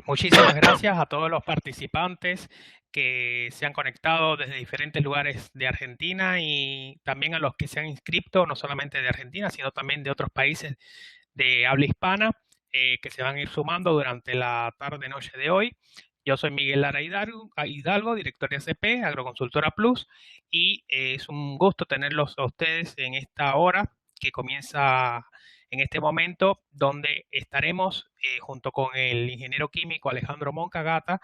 Muchísimas gracias a todos los participantes que se han conectado desde diferentes lugares de Argentina y también a los que se han inscrito, no solamente de Argentina, sino también de otros países de habla hispana, que se van a ir sumando durante la tarde-noche de hoy. Yo soy Miguel Lara Hidalgo, director de ACP, Agroconsultora Plus, y es un gusto tenerlos a ustedes en esta hora que comienza en este momento, donde estaremos junto con el ingeniero químico Alejandro Moncagata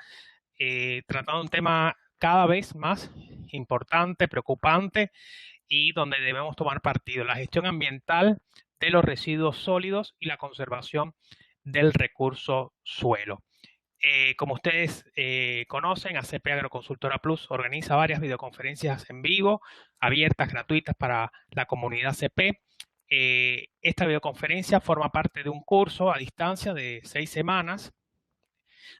tratando un tema cada vez más importante, preocupante y donde debemos tomar partido, la gestión ambiental de los residuos sólidos y la conservación del recurso suelo. Como ustedes conocen, ACP Agroconsultora Plus organiza varias videoconferencias en vivo, abiertas, gratuitas para la comunidad ACP. Esta videoconferencia forma parte de un curso a distancia de 6 semanas,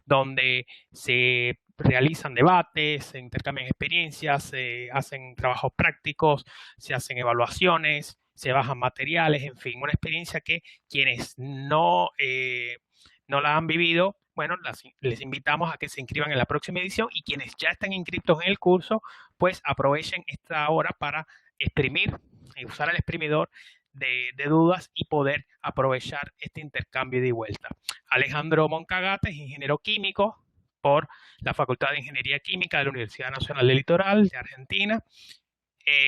donde se realizan debates, se intercambian experiencias, se hacen trabajos prácticos, se hacen evaluaciones, se bajan materiales, en fin, una experiencia que quienes no la han vivido, bueno, les invitamos a que se inscriban en la próxima edición y quienes ya están inscritos en el curso, pues aprovechen esta hora para exprimir y usar el exprimidor de dudas y poder aprovechar este intercambio de vuelta. Alejandro Moncagata es ingeniero químico por la Facultad de Ingeniería Química de la Universidad Nacional del Litoral de Argentina.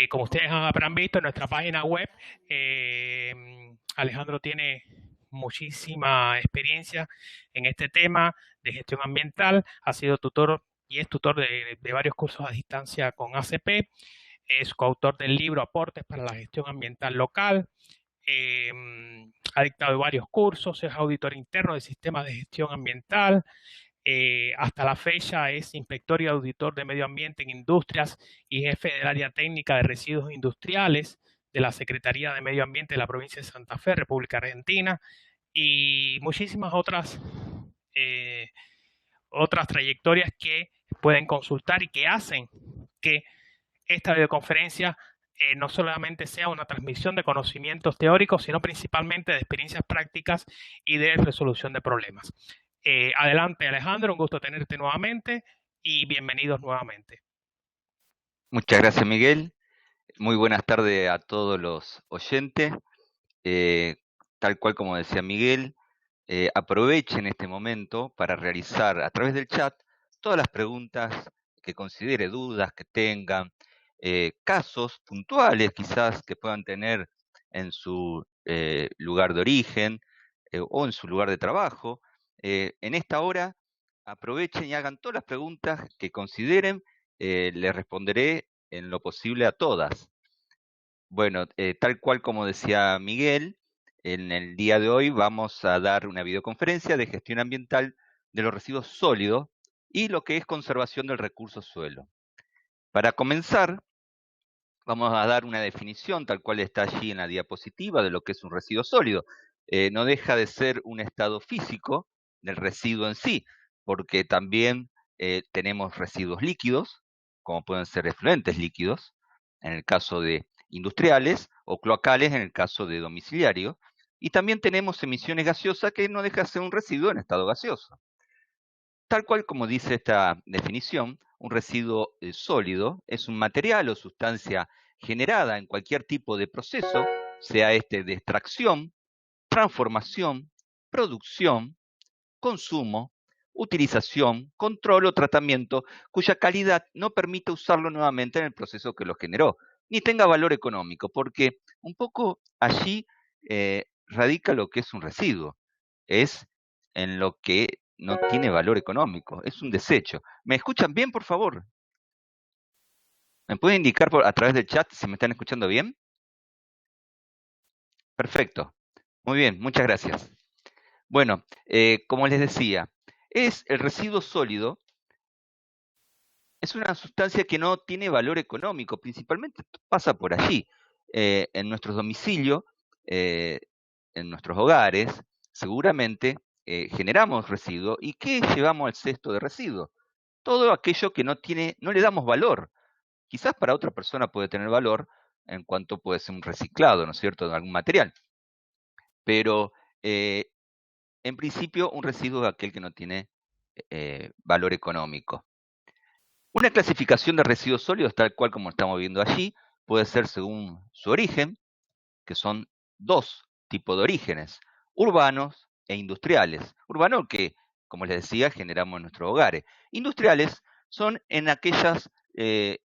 Como ustedes habrán visto en nuestra página web, Alejandro tiene muchísima experiencia en este tema de gestión ambiental, ha sido tutor y es tutor de varios cursos a distancia con ACP, es coautor del libro Aportes para la Gestión Ambiental Local, eh, ha dictado varios cursos, es auditor interno de sistemas de gestión ambiental, hasta la fecha es inspector y auditor de medio ambiente en industrias y jefe del área técnica de residuos industriales de la Secretaría de Medio Ambiente de la provincia de Santa Fe, República Argentina, y muchísimas eh, otras trayectorias que pueden consultar y que hacen que esta videoconferencia no solamente sea una transmisión de conocimientos teóricos, sino principalmente de experiencias prácticas y de resolución de problemas. Adelante, Alejandro, un gusto tenerte nuevamente y bienvenidos nuevamente. Muchas gracias, Miguel. Muy buenas tardes a todos los oyentes. Eh, Tal cual como decía Miguel, aprovechen este momento para realizar a través del chat todas las preguntas que considere, dudas que tengan, casos puntuales quizás que puedan tener en su lugar de origen o en su lugar de trabajo. En esta hora aprovechen y hagan todas las preguntas que consideren, les responderé en lo posible a todas. Bueno, tal cual como decía Miguel, en el día de hoy vamos a dar una videoconferencia de gestión ambiental de los residuos sólidos y lo que es conservación del recurso suelo. Para comenzar, vamos a dar una definición tal cual está allí en la diapositiva de lo que es un residuo sólido. No deja de ser un estado físico del residuo en sí, porque también tenemos residuos líquidos, como pueden ser efluentes líquidos, en el caso de industriales, o cloacales en el caso de domiciliario, y también tenemos emisiones gaseosas que no deja de ser un residuo en estado gaseoso. Tal cual como dice esta definición, un residuo sólido es un material o sustancia generada en cualquier tipo de proceso, sea este de extracción, transformación, producción, consumo, utilización, control o tratamiento, cuya calidad no permite usarlo nuevamente en el proceso que lo generó, ni tenga valor económico, porque un poco allí radica lo que es un residuo, es en lo que no tiene valor económico, es un desecho. ¿Me escuchan bien, por favor? ¿Me pueden indicar a través del chat si me están escuchando bien? Perfecto. Muy bien, muchas gracias. Bueno, como les decía, es el residuo sólido. Es una sustancia que no tiene valor económico, principalmente pasa por allí. En nuestros domicilios, eh, en nuestros hogares, seguramente generamos residuos. ¿Y qué llevamos al cesto de residuos? Todo aquello que no le damos valor. Quizás para otra persona puede tener valor en cuanto puede ser un reciclado, ¿no es cierto?, de algún material. Pero en principio un residuo es aquel que no tiene valor económico. Una clasificación de residuos sólidos, tal cual como estamos viendo allí, puede ser según su origen, que son dos tipos de orígenes, urbanos e industriales. Urbanos que, como les decía, generamos en nuestros hogares. Industriales son en aquellas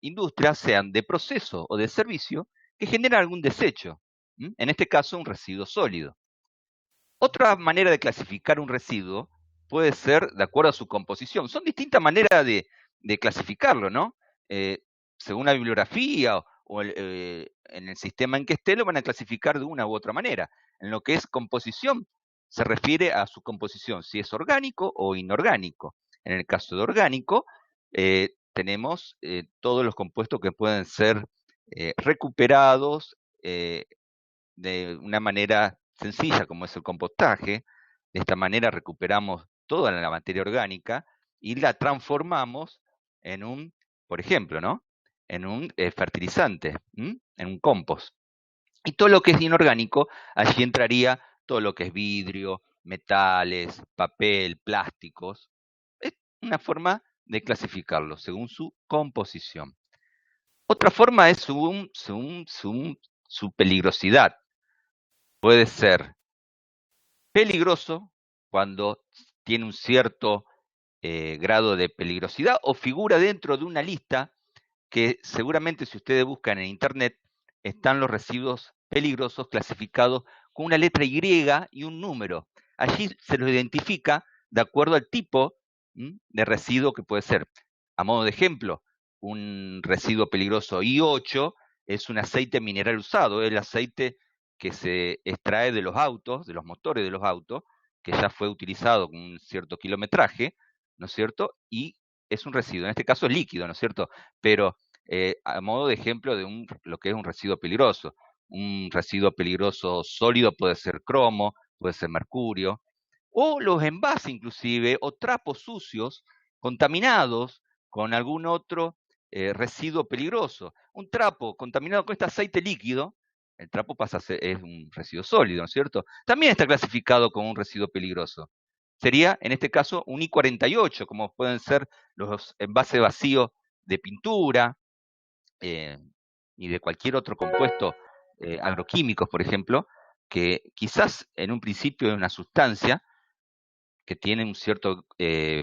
industrias, sean de proceso o de servicio, que generan algún desecho, en este caso un residuo sólido. Otra manera de clasificar un residuo puede ser de acuerdo a su composición. Son distintas maneras de clasificarlo, ¿no? Según la bibliografía o en el sistema en que esté, lo van a clasificar de una u otra manera. En lo que es composición, se refiere a su composición, si es orgánico o inorgánico. En el caso de orgánico, tenemos todos los compuestos que pueden ser recuperados de una manera sencilla como es el compostaje. De esta manera recuperamos toda la materia orgánica y la transformamos en un, por ejemplo, ¿no? En un fertilizante, en un compost. Y todo lo que es inorgánico, allí entraría todo lo que es vidrio, metales, papel, plásticos. Es una forma de clasificarlo según su composición. Otra forma es su peligrosidad. Puede ser peligroso cuando tiene un cierto grado de peligrosidad o figura dentro de una lista que seguramente si ustedes buscan en internet están los residuos peligrosos clasificados con una letra Y y un número. Allí se los identifica de acuerdo al tipo de residuo que puede ser. A modo de ejemplo, un residuo peligroso I8 es un aceite mineral usado, el aceite que se extrae de los autos, de los motores de los autos, que ya fue utilizado con un cierto kilometraje, ¿no es cierto? Y es un residuo, en este caso es líquido, ¿no es cierto? Pero a modo de ejemplo de lo que es un residuo peligroso. Un residuo peligroso sólido puede ser cromo, puede ser mercurio, o los envases inclusive, o trapos sucios contaminados con algún otro residuo peligroso. Un trapo contaminado con este aceite líquido, el trapo pasa a ser, es un residuo sólido, ¿no es cierto? También está clasificado como un residuo peligroso. Sería, en este caso, un I48, como pueden ser los envases vacíos de pintura y de cualquier otro compuesto agroquímicos, por ejemplo, que quizás en un principio es una sustancia, que tiene un cierto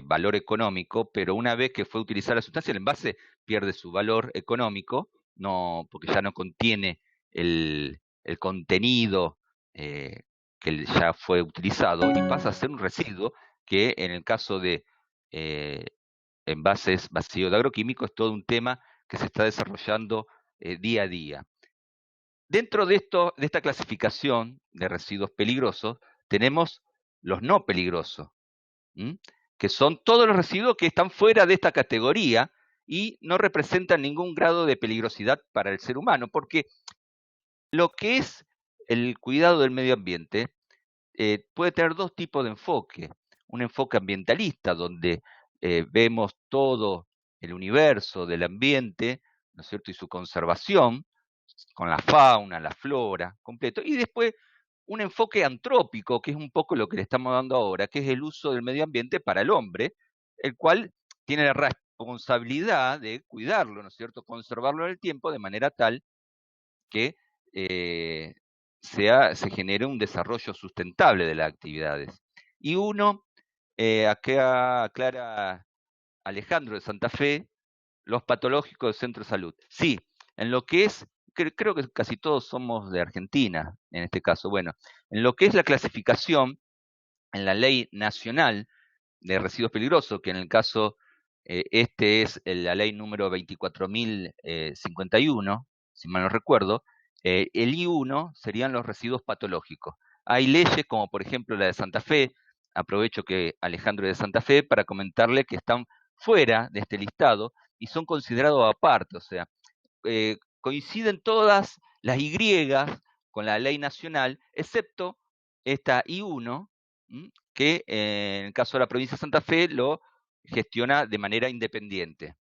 valor económico, pero una vez que fue utilizada la sustancia, el envase pierde su valor económico, no, porque ya no contiene el contenido que ya fue utilizado y pasa a ser un residuo que en el caso de eh, envases vacíos de agroquímicos es todo un tema que se está desarrollando día a día. Dentro de esta clasificación de residuos peligrosos, tenemos los no peligrosos, que son todos los residuos que están fuera de esta categoría y no representan ningún grado de peligrosidad para el ser humano, porque lo que es el cuidado del medio ambiente puede tener dos tipos de enfoque. Un enfoque ambientalista, donde vemos todo el universo del ambiente, ¿no es cierto?, y su conservación, con la fauna, la flora, completo. Y después un enfoque antrópico, que es un poco lo que le estamos dando ahora, que es el uso del medio ambiente para el hombre, el cual tiene la responsabilidad de cuidarlo, ¿no es cierto?, conservarlo en el tiempo de manera tal que eh, se genere un desarrollo sustentable de las actividades. Y uno, acá aclara Alejandro de Santa Fe, los patológicos del centro de salud. Sí, en lo que es, creo que casi todos somos de Argentina, en este caso, bueno, en lo que es la clasificación, en la ley nacional de residuos peligrosos, que en el caso, este es la ley número 24.051, si mal no recuerdo, el I1 serían los residuos patológicos. Hay leyes como por ejemplo la de Santa Fe, aprovecho que Alejandro es de Santa Fe para comentarle que están fuera de este listado y son considerados aparte, o sea, coinciden todas las Y con la ley nacional, excepto esta I1, que en el caso de la provincia de Santa Fe lo gestiona de manera independiente.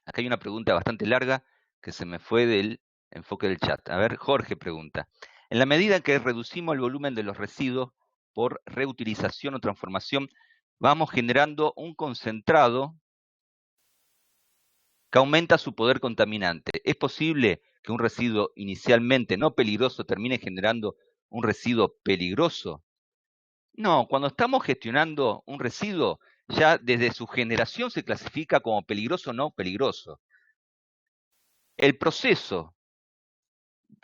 Acá hay una pregunta bastante larga que se me fue del enfoque del chat. A ver, Jorge pregunta. En la medida en que reducimos el volumen de los residuos por reutilización o transformación, vamos generando un concentrado que aumenta su poder contaminante. ¿Es posible que un residuo inicialmente no peligroso termine generando un residuo peligroso? No, cuando estamos gestionando un residuo, ya desde su generación se clasifica como peligroso o no peligroso. El proceso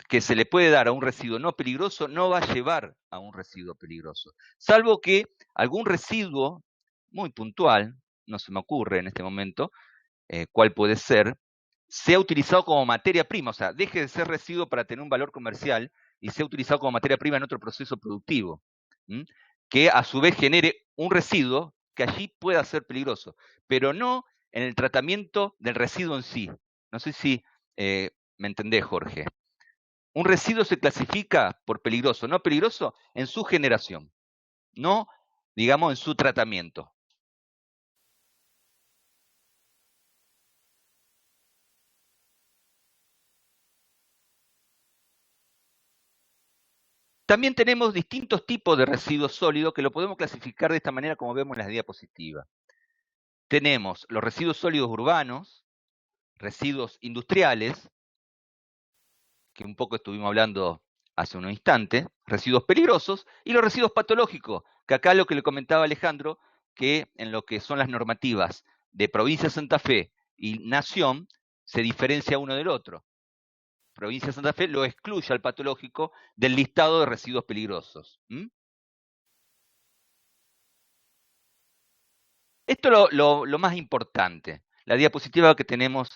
que se le puede dar a un residuo no peligroso no va a llevar a un residuo peligroso, salvo que algún residuo muy puntual, no se me ocurre en este momento, cuál puede ser, sea utilizado como materia prima, o sea, deje de ser residuo para tener un valor comercial y sea utilizado como materia prima en otro proceso productivo, ¿m? Que a su vez genere un residuo que allí pueda ser peligroso, pero no en el tratamiento del residuo en sí. No sé si me entendés, Jorge. Un residuo se clasifica por peligroso, no peligroso, en su generación, no, digamos, en su tratamiento. También tenemos distintos tipos de residuos sólidos que lo podemos clasificar de esta manera como vemos en las diapositivas. Tenemos los residuos sólidos urbanos, residuos industriales, que un poco estuvimos hablando hace un instante, residuos peligrosos, y los residuos patológicos, que acá lo que le comentaba Alejandro, que en lo que son las normativas de Provincia de Santa Fe y Nación, se diferencia uno del otro. Provincia de Santa Fe lo excluye al patológico del listado de residuos peligrosos. Esto es lo más importante, la diapositiva que tenemos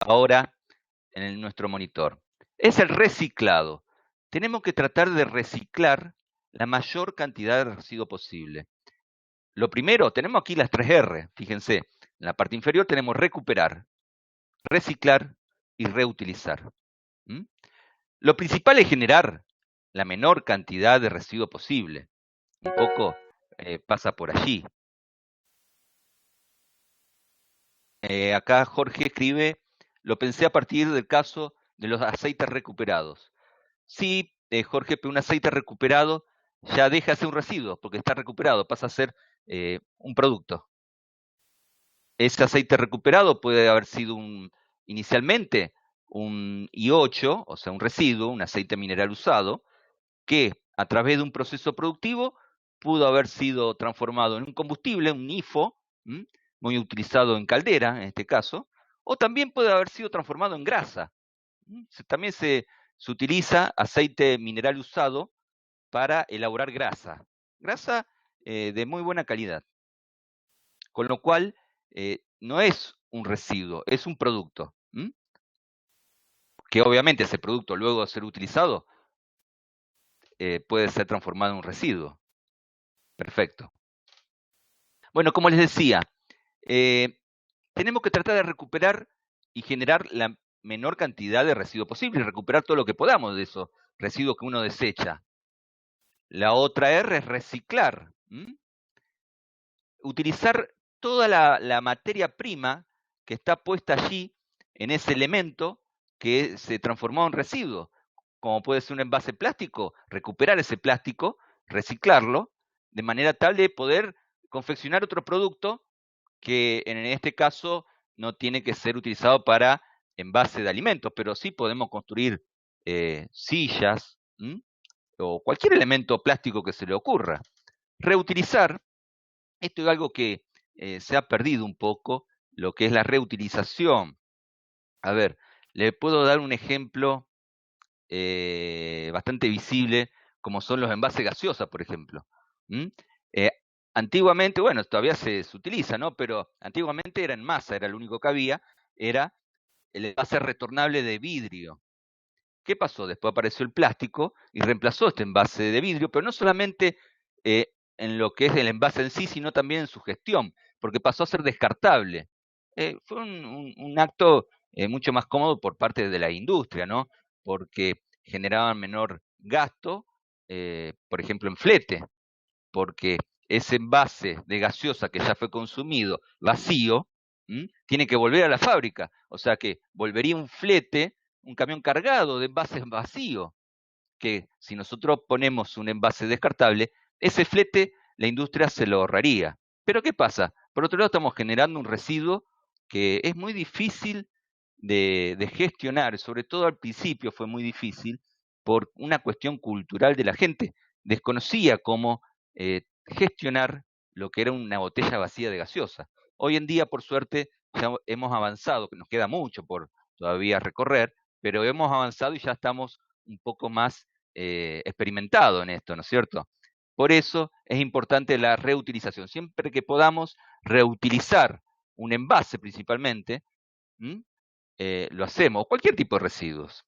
ahora en nuestro monitor. Es el reciclado. Tenemos que tratar de reciclar la mayor cantidad de residuo posible. Lo primero, tenemos aquí las 3R. Fíjense, en la parte inferior tenemos recuperar, reciclar y reutilizar. ¿Mm? Lo principal es generar la menor cantidad de residuo posible. Un poco pasa por allí. Acá Jorge escribe, lo pensé a partir del caso de los aceites recuperados. Sí, Jorge, pero un aceite recuperado ya deja de ser un residuo, porque está recuperado, pasa a ser un producto. Ese aceite recuperado puede haber sido inicialmente un I8, o sea, un residuo, un aceite mineral usado, que a través de un proceso productivo pudo haber sido transformado en un combustible, un IFO, muy utilizado en caldera, en este caso, o también puede haber sido transformado en grasa. También se utiliza aceite mineral usado para elaborar grasa. Grasa de muy buena calidad. Con lo cual, no es un residuo, es un producto. Que obviamente ese producto, luego de ser utilizado, puede ser transformado en un residuo. Perfecto. Bueno, como les decía, tenemos que tratar de recuperar y generar la menor cantidad de residuos posible y recuperar todo lo que podamos de esos residuos que uno desecha. La otra R es reciclar. Utilizar toda la materia prima que está puesta allí en ese elemento que se transformó en residuo, como puede ser un envase plástico, recuperar ese plástico, reciclarlo, de manera tal de poder confeccionar otro producto que en este caso no tiene que ser utilizado para envase de alimentos, pero sí podemos construir sillas o cualquier elemento plástico que se le ocurra. Reutilizar, esto es algo que se ha perdido un poco, lo que es la reutilización. A ver, le puedo dar un ejemplo bastante visible, como son los envases gaseosa, por ejemplo. Eh, antiguamente, bueno, todavía se utiliza, ¿no? Pero antiguamente era en masa, era lo único que había, era el envase retornable de vidrio. ¿Qué pasó? Después apareció el plástico y reemplazó este envase de vidrio, pero no solamente en lo que es el envase en sí, sino también en su gestión, porque pasó a ser descartable. Fue un acto mucho más cómodo por parte de la industria, ¿no? Porque generaban menor gasto, por ejemplo, en flete, porque ese envase de gaseosa que ya fue consumido vacío, tiene que volver a la fábrica. O sea que volvería un flete, un camión cargado de envases vacíos, que si nosotros ponemos un envase descartable, ese flete la industria se lo ahorraría. Pero ¿qué pasa? Por otro lado, estamos generando un residuo que es muy difícil de gestionar, sobre todo al principio fue muy difícil por una cuestión cultural de la gente. Desconocía cómo gestionar lo que era una botella vacía de gaseosa. Hoy en día, por suerte, ya hemos avanzado, que nos queda mucho por todavía recorrer, pero hemos avanzado y ya estamos un poco más experimentados en esto, ¿no es cierto? Por eso es importante la reutilización. Siempre que podamos reutilizar un envase principalmente, ¿m? Lo hacemos, cualquier tipo de residuos.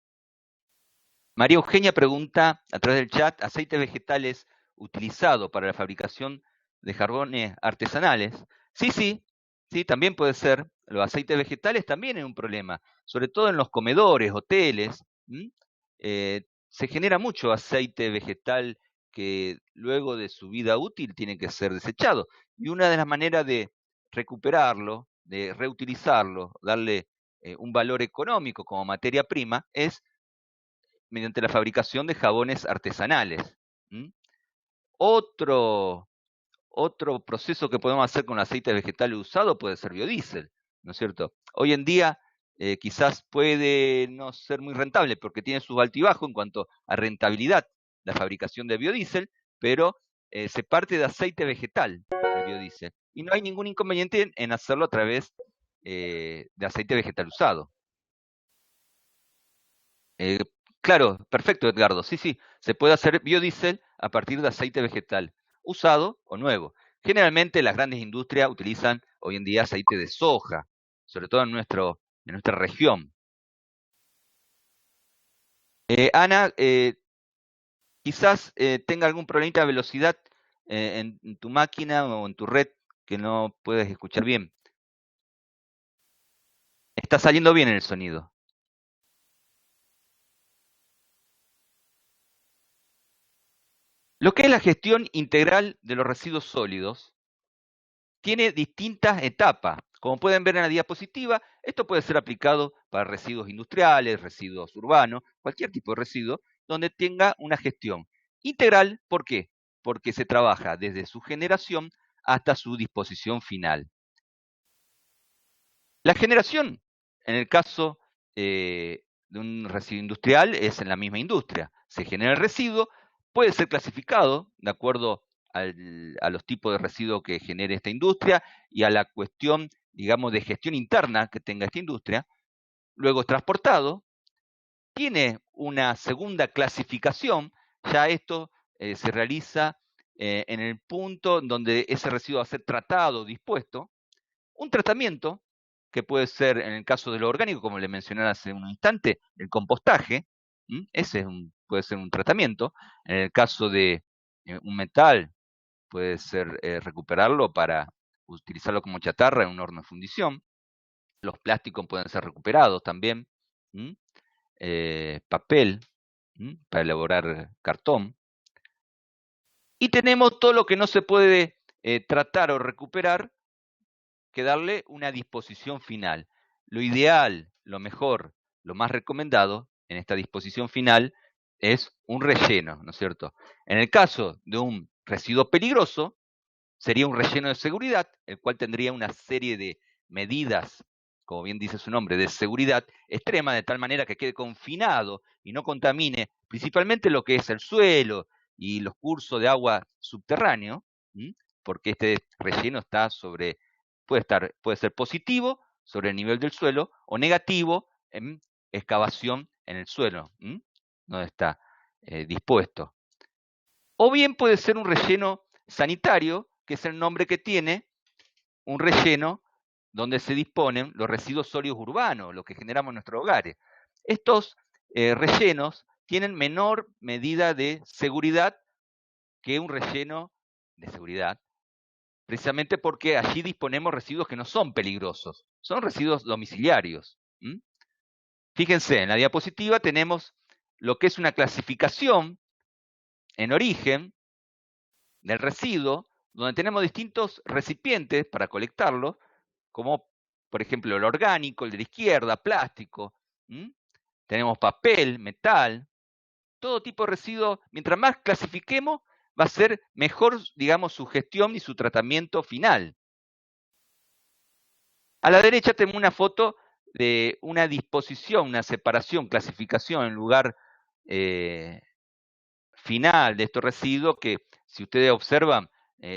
María Eugenia pregunta a través del chat, ¿aceite vegetales utilizado para la fabricación de jarbones artesanales? Sí, sí, sí, también puede ser. Los aceites vegetales también es un problema, sobre todo en los comedores, hoteles. Se genera mucho aceite vegetal que luego de su vida útil tiene que ser desechado. Y una de las maneras de recuperarlo, de reutilizarlo, darle un valor económico como materia prima, es mediante la fabricación de jabones artesanales. ¿Mm? Otro, otro proceso que podemos hacer con aceite vegetal usado puede ser biodiesel, ¿no es cierto? Hoy en día quizás puede no ser muy rentable porque tiene sus altibajos en cuanto a rentabilidad la fabricación de biodiesel, pero se parte de aceite vegetal el biodiesel y no hay ningún inconveniente en hacerlo a través de aceite vegetal usado. Eh, claro, perfecto, Edgardo. Sí, sí, se puede hacer biodiesel a partir de aceite vegetal, usado o nuevo. Generalmente las grandes industrias utilizan hoy en día aceite de soja, sobre todo en nuestra región. Ana, quizás tenga algún problemita de velocidad en tu máquina o en tu red que no puedes escuchar bien. Está saliendo bien el sonido. Lo que es la gestión integral de los residuos sólidos tiene distintas etapas. Como pueden ver en la diapositiva, esto puede ser aplicado para residuos industriales, residuos urbanos, cualquier tipo de residuo, donde tenga una gestión integral. ¿Por qué? Porque se trabaja desde su generación hasta su disposición final. La generación, en el caso de un residuo industrial, es en la misma industria. Se genera el residuo, puede ser clasificado de acuerdo a los tipos de residuos que genere esta industria y a la cuestión, digamos, de gestión interna que tenga esta industria. Luego es transportado, tiene una segunda clasificación, ya esto se realiza en el punto en donde ese residuo va a ser tratado, dispuesto, un tratamiento, que puede ser, en el caso de lo orgánico, como le mencioné hace un instante, el compostaje, ese puede ser un tratamiento. En el caso de un metal, puede ser recuperarlo para utilizarlo como chatarra en un horno de fundición. Los plásticos pueden ser recuperados también. Papel, para elaborar cartón. Y tenemos todo lo que no se puede tratar o recuperar, que darle una disposición final. Lo ideal, lo mejor, lo más recomendado en esta disposición final es un relleno, ¿no es cierto? En el caso de un residuo peligroso, sería un relleno de seguridad, el cual tendría una serie de medidas, como bien dice su nombre, de seguridad extrema, de tal manera que quede confinado y no contamine principalmente lo que es el suelo y los cursos de agua subterráneo, porque este relleno está puede ser positivo sobre el nivel del suelo o negativo en excavación en el suelo, donde está dispuesto. O bien puede ser un relleno sanitario, que es el nombre que tiene un relleno donde se disponen los residuos sólidos urbanos, lo que generamos en nuestros hogares. Estos rellenos tienen menor medida de seguridad que un relleno de seguridad, precisamente porque allí disponemos residuos que no son peligrosos, son residuos domiciliarios. Fíjense, en la diapositiva tenemos lo que es una clasificación en origen del residuo, donde tenemos distintos recipientes para colectarlo, como por ejemplo el orgánico, el de la izquierda, plástico, tenemos papel, metal, todo tipo de residuos. Mientras más clasifiquemos, va a ser mejor, digamos, su gestión y su tratamiento final. A la derecha tenemos una foto de una disposición, una separación, clasificación en lugar final de estos residuos que, si ustedes observan,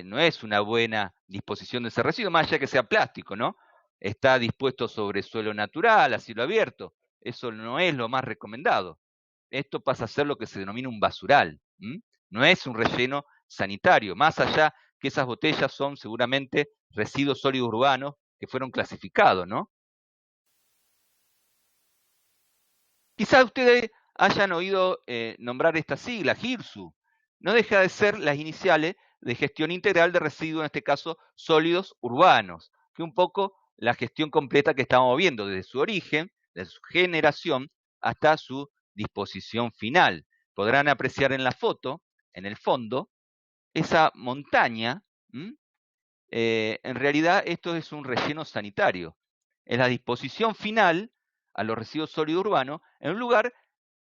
no es una buena disposición de ese residuo, más allá que sea plástico, ¿no? Está dispuesto sobre suelo natural, a cielo abierto. Eso no es lo más recomendado. Esto pasa a ser lo que se denomina un basural. No es un relleno sanitario, más allá que esas botellas son seguramente residuos sólidos urbanos que fueron clasificados, ¿no? Quizás ustedes hayan oído nombrar esta sigla, GIRSU. No deja de ser las iniciales de gestión integral de residuos, en este caso sólidos urbanos, que un poco la gestión completa que estamos viendo desde su origen, desde su generación, hasta su disposición final. Podrán apreciar en la foto, en el fondo, esa montaña. En realidad esto es un relleno sanitario. Es la disposición final a los residuos sólidos urbanos en un lugar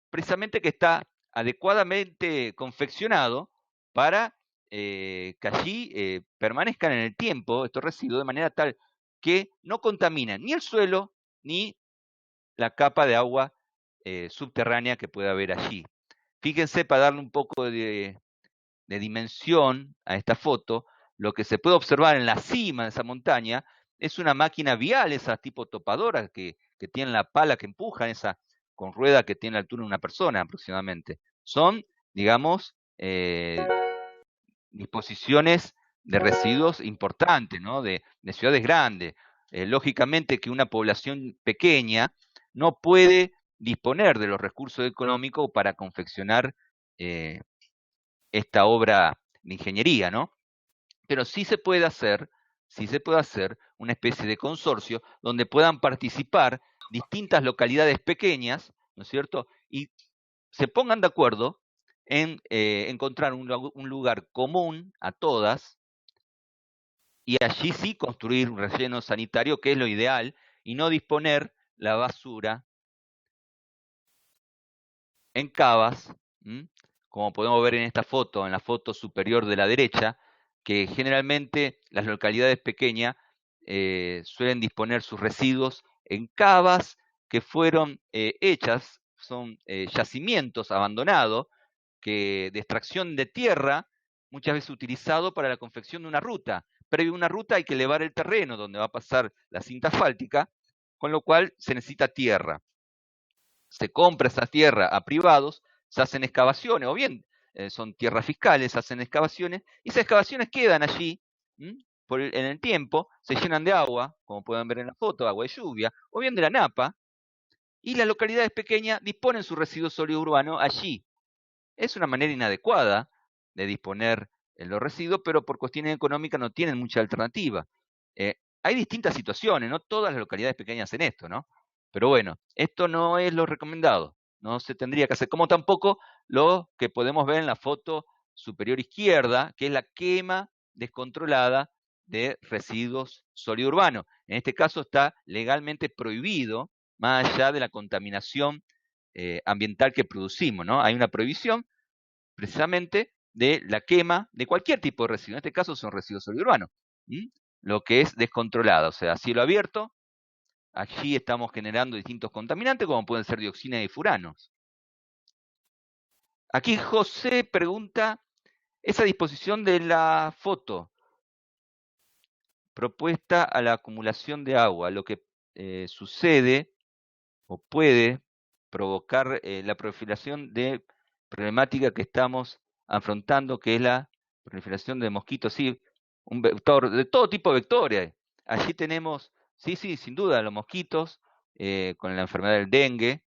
precisamente que está adecuadamente confeccionado para que allí permanezcan en el tiempo estos residuos de manera tal que no contaminan ni el suelo ni la capa de agua subterránea que pueda haber allí. Fíjense, para darle un poco de dimensión a esta foto, lo que se puede observar en la cima de esa montaña es una máquina vial, esa tipo topadora que tiene la pala que empujan, esa con rueda que tiene la altura de una persona aproximadamente. Son, digamos, disposiciones de residuos importantes, ¿no? de ciudades grandes. Lógicamente que una población pequeña no puede disponer de los recursos económicos para confeccionar esta obra de ingeniería, ¿no? Pero sí se puede hacer una especie de consorcio donde puedan participar distintas localidades pequeñas, ¿no es cierto? Y se pongan de acuerdo en encontrar un lugar común a todas y allí sí construir un relleno sanitario, que es lo ideal, y no disponer la basura en cavas, como podemos ver en esta foto, en la foto superior de la derecha, que generalmente las localidades pequeñas suelen disponer sus residuos en cavas que fueron hechas, son yacimientos abandonados, de extracción de tierra, muchas veces utilizado para la confección de una ruta. Previo a una ruta hay que elevar el terreno donde va a pasar la cinta asfáltica, con lo cual se necesita tierra. Se compra esa tierra a privados, se hacen excavaciones, o bien son tierras fiscales, se hacen excavaciones, y esas excavaciones quedan allí en el tiempo, se llenan de agua, como pueden ver en la foto, agua de lluvia, o bien de la napa, y las localidades pequeñas disponen su residuo sólido urbano allí. Es una manera inadecuada de disponer los residuos, pero por cuestiones económicas no tienen mucha alternativa. Hay distintas situaciones, no todas las localidades pequeñas hacen esto, ¿no? Pero bueno, esto no es lo recomendado, no se tendría que hacer, como tampoco lo que podemos ver en la foto superior izquierda, que es la quema descontrolada de residuos sólidos urbanos. En este caso está legalmente prohibido, más allá de la contaminación ambiental que producimos, ¿no? Hay una prohibición precisamente de la quema de cualquier tipo de residuo. En este caso son residuos sólidos urbanos. Lo que es descontrolado, o sea, cielo abierto, allí estamos generando distintos contaminantes como pueden ser dioxinas y furanos. Aquí José pregunta, esa disposición de la foto propuesta a la acumulación de agua, lo que sucede o puede provocar la proliferación de problemática que estamos afrontando, que es la proliferación de mosquitos, sí, un vector, de todo tipo de vectores. Allí tenemos, sí, sin duda, los mosquitos, con la enfermedad del dengue,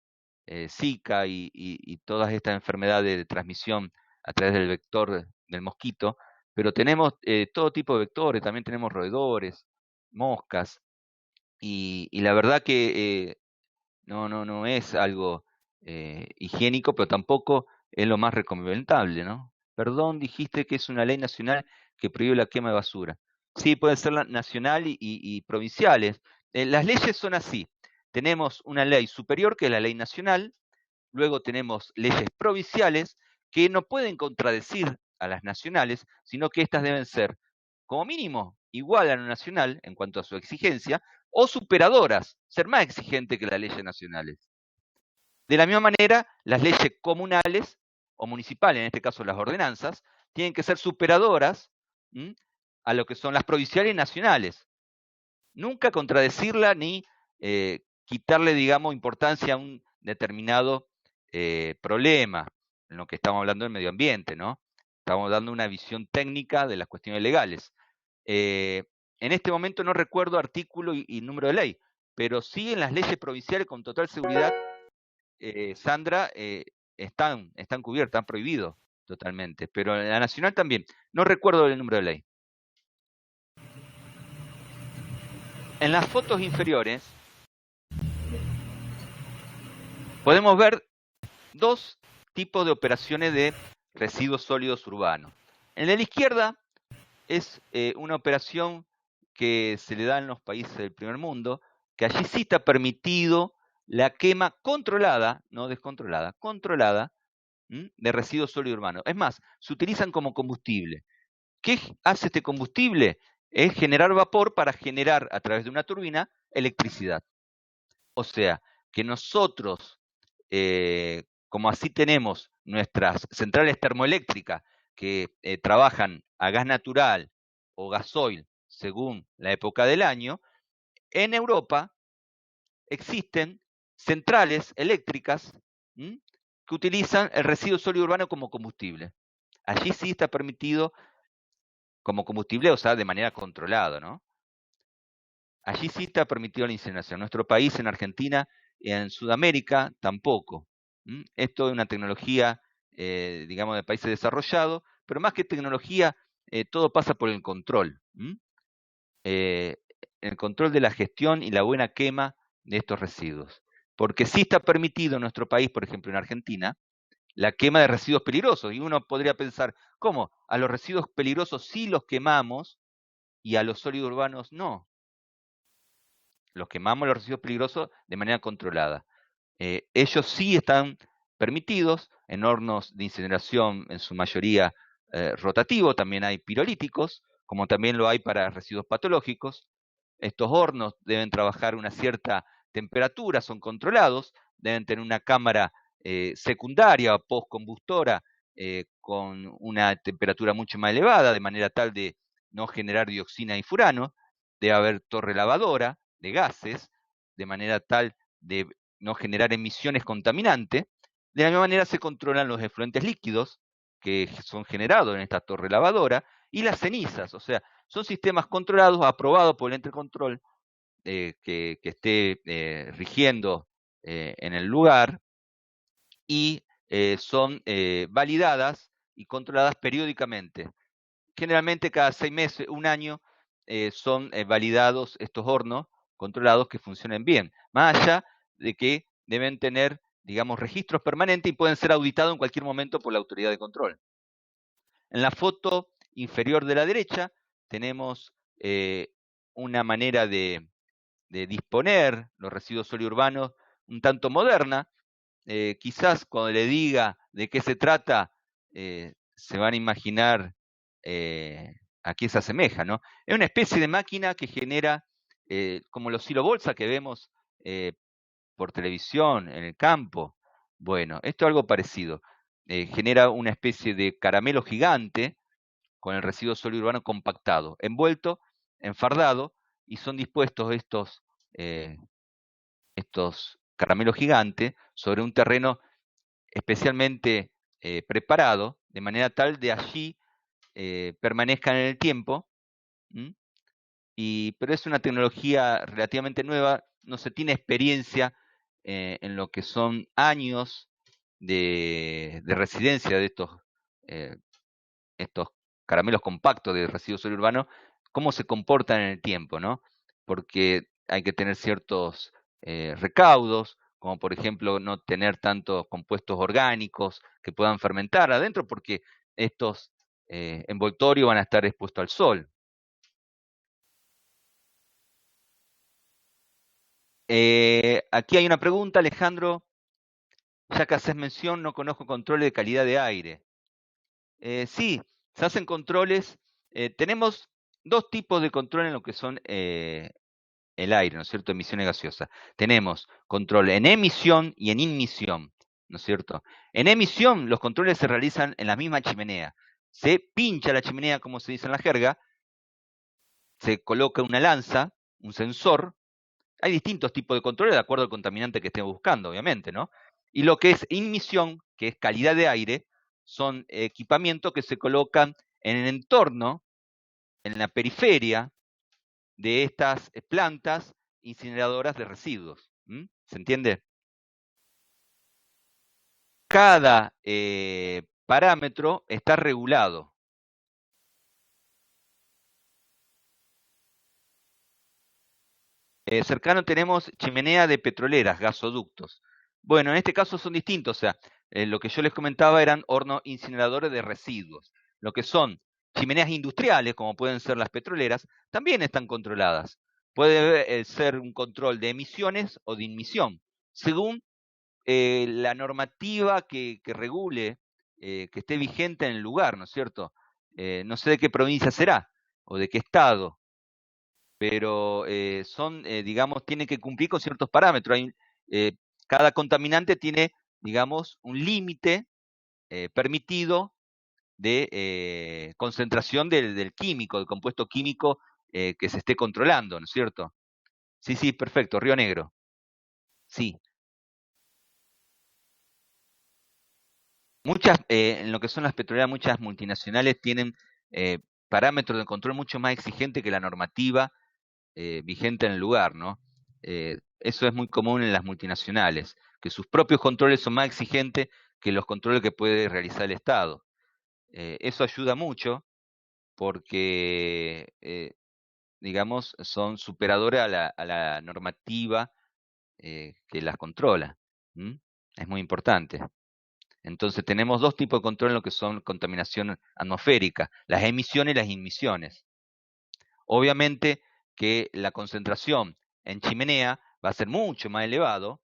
Zika y todas estas enfermedades de transmisión a través del vector del mosquito, pero tenemos todo tipo de vectores, también tenemos roedores, moscas, y la verdad que no es algo higiénico, pero tampoco es lo más recomendable, ¿no? Perdón, dijiste que es una ley nacional que prohíbe la quema de basura. Sí, puede ser nacional y provinciales. Las leyes son así. Tenemos una ley superior, que es la ley nacional, luego tenemos leyes provinciales que no pueden contradecir a las nacionales, sino que éstas deben ser, como mínimo, igual a lo nacional en cuanto a su exigencia, o superadoras, ser más exigentes que las leyes nacionales. De la misma manera, las leyes comunales o municipales, en este caso las ordenanzas, tienen que ser superadoras a lo que son las provinciales y nacionales. Nunca contradecirla ni quitarle, digamos, importancia a un determinado problema, en lo que estamos hablando del medio ambiente, ¿no? Estamos dando una visión técnica de las cuestiones legales. En este momento no recuerdo artículo y número de ley, pero sí en las leyes provinciales con total seguridad, Sandra, están cubiertas, están prohibidos totalmente, pero en la nacional también. No recuerdo el número de ley. En las fotos inferiores podemos ver dos tipos de operaciones de residuos sólidos urbanos. En la izquierda es una operación que se le da en los países del primer mundo, que allí sí está permitido la quema controlada, no descontrolada, controlada, de residuos sólidos urbanos. Es más, se utilizan como combustible. ¿Qué hace este combustible? Es generar vapor para generar a través de una turbina electricidad. O sea, que nosotros, como así tenemos nuestras centrales termoeléctricas que trabajan a gas natural o gasoil según la época del año, en Europa existen centrales eléctricas que utilizan el residuo sólido urbano como combustible. Allí sí está permitido como combustible, o sea, de manera controlada, ¿no? Allí sí está permitido la incineración. En nuestro país, en Argentina, en Sudamérica, tampoco. Esto es una tecnología, digamos, de países desarrollados, pero más que tecnología, todo pasa por el control. El control de la gestión y la buena quema de estos residuos. Porque sí está permitido en nuestro país, por ejemplo en Argentina, la quema de residuos peligrosos. Y uno podría pensar, ¿cómo? A los residuos peligrosos sí los quemamos y a los sólidos urbanos no. Los quemamos los residuos peligrosos de manera controlada. Ellos sí están permitidos en hornos de incineración, en su mayoría rotativo, también hay pirolíticos, como también lo hay para residuos patológicos. Estos hornos deben trabajar a una cierta temperatura, son controlados, deben tener una cámara secundaria o postcombustora con una temperatura mucho más elevada, de manera tal de no generar dioxina y furano. Debe haber torre lavadora de gases, de manera tal de no generar emisiones contaminantes. De la misma manera se controlan los efluentes líquidos que son generados en esta torre lavadora y las cenizas, o sea, son sistemas controlados, aprobados por el ente control que esté rigiendo en el lugar y son validadas y controladas periódicamente. Generalmente cada 6 meses, un año, son validados estos hornos controlados que funcionen bien, más allá de que deben tener, digamos, registros permanentes y pueden ser auditados en cualquier momento por la autoridad de control. En la foto inferior de la derecha tenemos una manera de disponer los residuos sólidos urbanos un tanto moderna. Quizás cuando le diga de qué se trata, se van a imaginar a qué se asemeja, ¿no? Es una especie de máquina que genera, como los silobolsa que vemos por televisión en el campo. Bueno, esto es algo parecido. Genera una especie de caramelo gigante con el residuo sólido urbano compactado, envuelto, enfardado, y son dispuestos estos caramelos gigantes sobre un terreno especialmente preparado, de manera tal de allí permanezcan en el tiempo, pero es una tecnología relativamente nueva, no se tiene experiencia en lo que son años de residencia de estos caramelos compactos de residuos sólidos urbanos, cómo se comportan en el tiempo, ¿no? Porque hay que tener ciertos recaudos, como por ejemplo no tener tantos compuestos orgánicos que puedan fermentar adentro, porque estos envoltorios van a estar expuestos al sol. Aquí hay una pregunta, Alejandro. Ya que haces mención, no conozco controles de calidad de aire. Sí, se hacen controles. Tenemos dos tipos de control en lo que son el aire, ¿no es cierto? Emisiones gaseosas. Tenemos control en emisión y en inmisión, ¿no es cierto? En emisión, los controles se realizan en la misma chimenea. Se pincha la chimenea, como se dice en la jerga, se coloca una lanza, un sensor. Hay distintos tipos de controles de acuerdo al contaminante que estemos buscando, obviamente, ¿no? Y lo que es inmisión, que es calidad de aire, son equipamientos que se colocan en el entorno, en la periferia de estas plantas incineradoras de residuos. ¿Se entiende? Cada parámetro está regulado. Cercano tenemos chimenea de petroleras, gasoductos. Bueno, en este caso son distintos, o sea, lo que yo les comentaba eran hornos incineradores de residuos. Lo que son chimeneas industriales, como pueden ser las petroleras, también están controladas. Puede ser un control de emisiones o de inmisión, según la normativa que regule, que esté vigente en el lugar, ¿no es cierto? No sé de qué provincia será o de qué estado, pero son, digamos, tienen que cumplir con ciertos parámetros. Cada contaminante tiene, digamos, un límite permitido de concentración del químico, del compuesto químico que se esté controlando, ¿no es cierto? Sí, sí, perfecto, Río Negro. Sí. Muchas, en lo que son las petroleras, muchas multinacionales tienen parámetros de control mucho más exigentes que la normativa vigente en el lugar, ¿no? Eso es muy común en las multinacionales, que sus propios controles son más exigentes que los controles que puede realizar el Estado. Eso ayuda mucho porque, digamos, son superadores a la normativa que las controla. ¿Mm? Es muy importante. Entonces tenemos dos tipos de control en lo que son contaminación atmosférica, las emisiones y las inmisiones. Obviamente que la concentración en chimenea va a ser mucho más elevado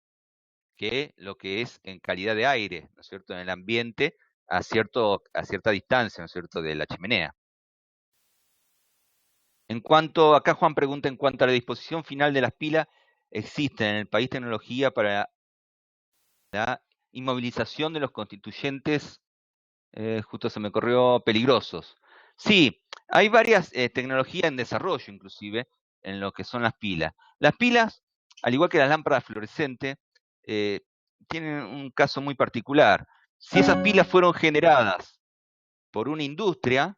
que lo que es en calidad de aire, ¿no es cierto?, en el ambiente a cierta distancia, ¿no es cierto?, de la chimenea. En cuanto, acá Juan pregunta, en cuanto a la disposición final de las pilas, ¿existe en el país tecnología para la inmovilización de los constituyentes? Justo se me corrió, peligrosos. Sí, hay varias tecnologías en desarrollo, inclusive, en lo que son las pilas. Las pilas, al igual que las lámparas fluorescentes, eh, tienen un caso muy particular. Si esas pilas fueron generadas por una industria,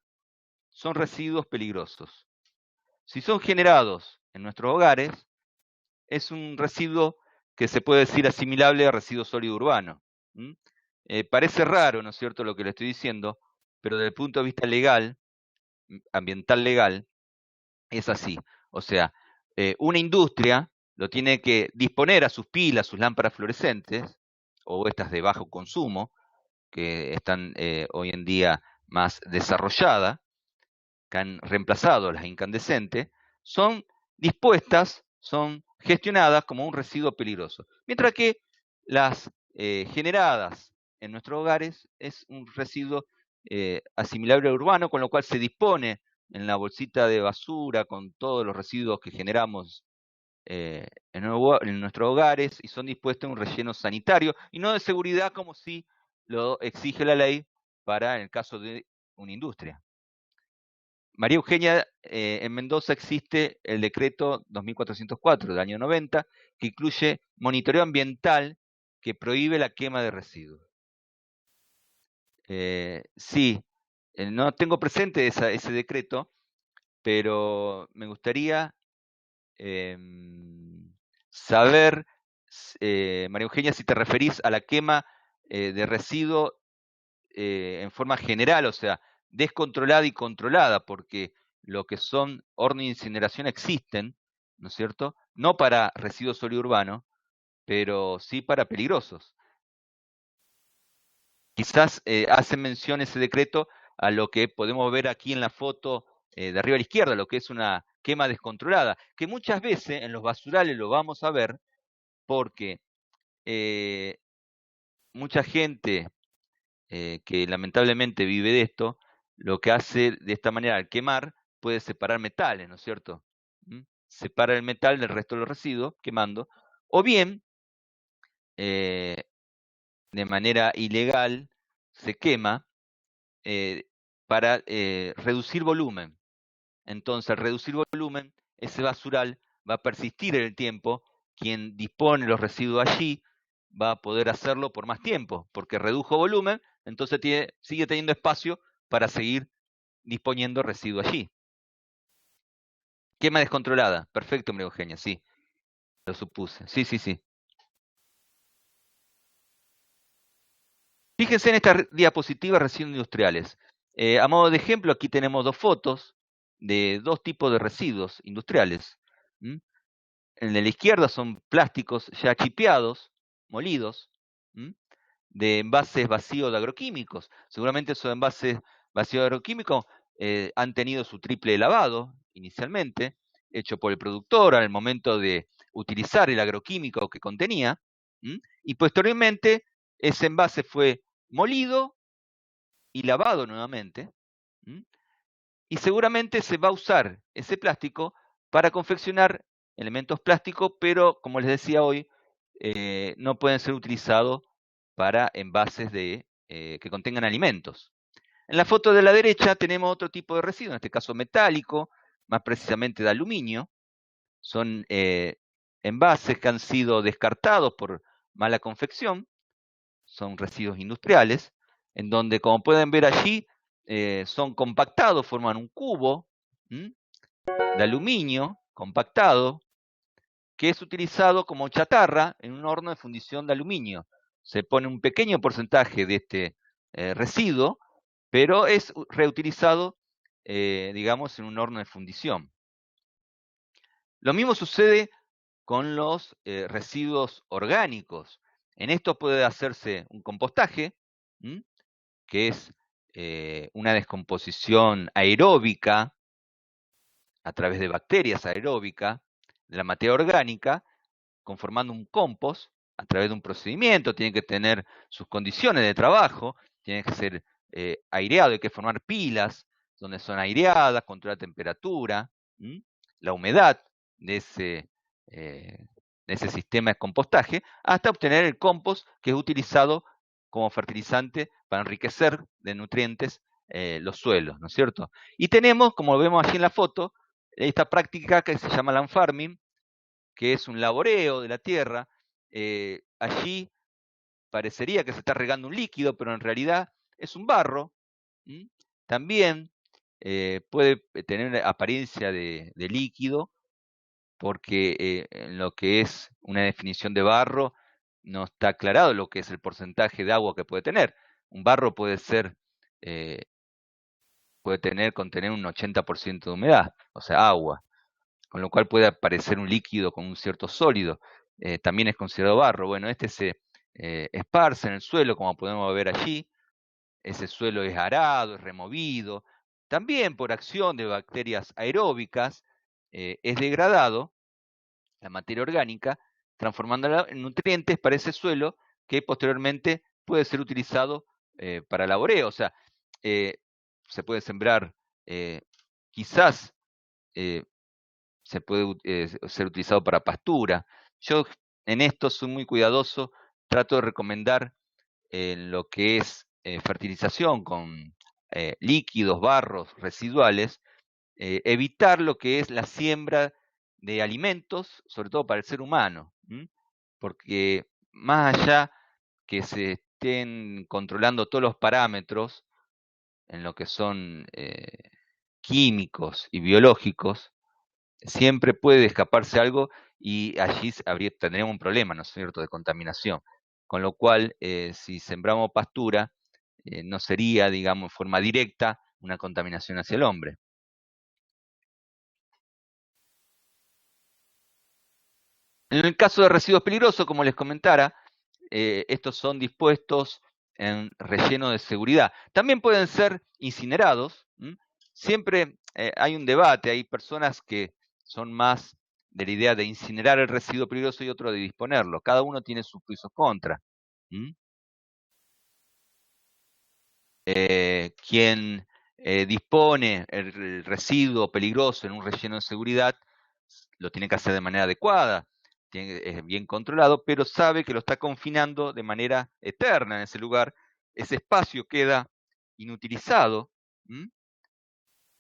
son residuos peligrosos. Si son generados en nuestros hogares, es un residuo que se puede decir asimilable a residuo sólido urbano. Parece raro, ¿no es cierto?, lo que le estoy diciendo, pero desde el punto de vista legal, ambiental legal, es así. O sea, una industria lo tiene que disponer a sus pilas, sus lámparas fluorescentes, o estas de bajo consumo, que están hoy en día más desarrolladas, que han reemplazado las incandescentes, son dispuestas, son gestionadas como un residuo peligroso. Mientras que las generadas en nuestros hogares es un residuo asimilable al urbano, con lo cual se dispone en la bolsita de basura con todos los residuos que generamos en nuestros hogares y son dispuestos en un relleno sanitario y no de seguridad como si lo exige la ley para el caso de una industria. María Eugenia, en Mendoza existe el decreto 2404 del año 90 que incluye monitoreo ambiental que prohíbe la quema de residuos. Sí, no tengo presente ese decreto, pero me gustaría saber, María Eugenia, si te referís a la quema de residuos en forma general, o sea, descontrolada y controlada, porque lo que son hornos de incineración existen, ¿no es cierto? No para residuos sólido urbano, pero sí para peligrosos. Quizás hace mención ese decreto a lo que podemos ver aquí en la foto de arriba a la izquierda, lo que es una quema descontrolada, que muchas veces en los basurales lo vamos a ver porque mucha gente que lamentablemente vive de esto, lo que hace de esta manera al quemar puede separar metales, ¿no es cierto? separa el metal del resto de los residuos, quemando, o bien, de manera ilegal, se quema para reducir volumen. Entonces, al reducir volumen, ese basural va a persistir en el tiempo. Quien dispone los residuos allí va a poder hacerlo por más tiempo, porque redujo volumen, entonces sigue teniendo espacio para seguir disponiendo residuos allí. Quema descontrolada. Perfecto, María Eugenia, sí. Lo supuse. Sí, sí, sí. Fíjense en esta diapositiva residuos industriales. A modo de ejemplo, aquí tenemos dos fotos de dos tipos de residuos industriales. ¿Mm? En la izquierda son plásticos ya chipeados, molidos, ¿m? De envases vacíos de agroquímicos. Seguramente esos envases vacíos de agroquímicos han tenido su triple lavado inicialmente, hecho por el productor al momento de utilizar el agroquímico que contenía, ¿m? Y posteriormente ese envase fue molido y lavado nuevamente, ¿m? Y seguramente se va a usar ese plástico para confeccionar elementos plásticos, pero como les decía hoy, no pueden ser utilizados para envases que contengan alimentos. En la foto de la derecha tenemos otro tipo de residuo, en este caso metálico, más precisamente de aluminio. Son envases que han sido descartados por mala confección, son residuos industriales, en donde, como pueden ver allí, son compactados, forman un cubo de aluminio compactado, que es utilizado como chatarra en un horno de fundición de aluminio. Se pone un pequeño porcentaje de este residuo, pero es reutilizado, digamos, en un horno de fundición. Lo mismo sucede con los residuos orgánicos. En esto puede hacerse un compostaje, que es una descomposición aeróbica a través de bacterias aeróbicas de la materia orgánica, conformando un compost a través de un procedimiento. Tiene que tener sus condiciones de trabajo, tiene que ser aireado, hay que formar pilas donde son aireadas, controlar la temperatura, la humedad de ese sistema de compostaje, hasta obtener el compost que es utilizado como fertilizante para enriquecer de nutrientes los suelos, ¿no es cierto? Y tenemos, como lo vemos aquí en la foto, esta práctica que se llama land farming, que es un laboreo de la tierra. Allí parecería que se está regando un líquido, pero en realidad es un barro. También puede tener apariencia de líquido, porque en lo que es una definición de barro no está aclarado lo que es el porcentaje de agua que puede tener. Un barro puede contener un 80% de humedad, o sea, agua, con lo cual puede aparecer un líquido con un cierto sólido. También es considerado barro. Bueno, este se esparce en el suelo, como podemos ver allí. Ese suelo es arado, es removido. También por acción de bacterias aeróbicas es degradado la materia orgánica, transformándola en nutrientes para ese suelo que posteriormente puede ser utilizado para laboreo. O sea, se puede sembrar, quizás se puede ser utilizado para pastura. Yo en esto soy muy cuidadoso, trato de recomendar lo que es fertilización con líquidos, barros residuales, evitar lo que es la siembra de alimentos, sobre todo para el ser humano, porque más allá que se estén controlando todos los parámetros en lo que son químicos y biológicos, siempre puede escaparse algo y allí tendríamos un problema, ¿no es cierto?, de contaminación. Con lo cual, si sembramos pastura, no sería, digamos, en forma directa una contaminación hacia el hombre. En el caso de residuos peligrosos, como les comentara, estos son dispuestos en relleno de seguridad. También pueden ser incinerados. Siempre hay un debate, hay personas que son más de la idea de incinerar el residuo peligroso y otro de disponerlo. Cada uno tiene sus pros y sus contras. Quien dispone el residuo peligroso en un relleno de seguridad lo tiene que hacer de manera adecuada, es bien controlado, pero sabe que lo está confinando de manera eterna en ese lugar, ese espacio queda inutilizado,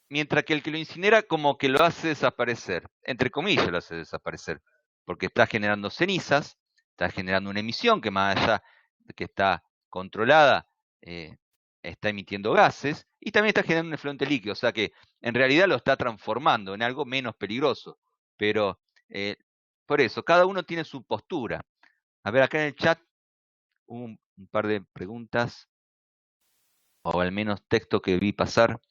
mientras que el que lo incinera como que lo hace desaparecer, entre comillas lo hace desaparecer, porque está generando cenizas, está generando una emisión que más allá de que está controlada, está emitiendo gases, y también está generando un efluente líquido, o sea que en realidad lo está transformando en algo menos peligroso, pero por eso, cada uno tiene su postura. A ver, acá en el chat hubo un par de preguntas, o al menos texto que vi pasar.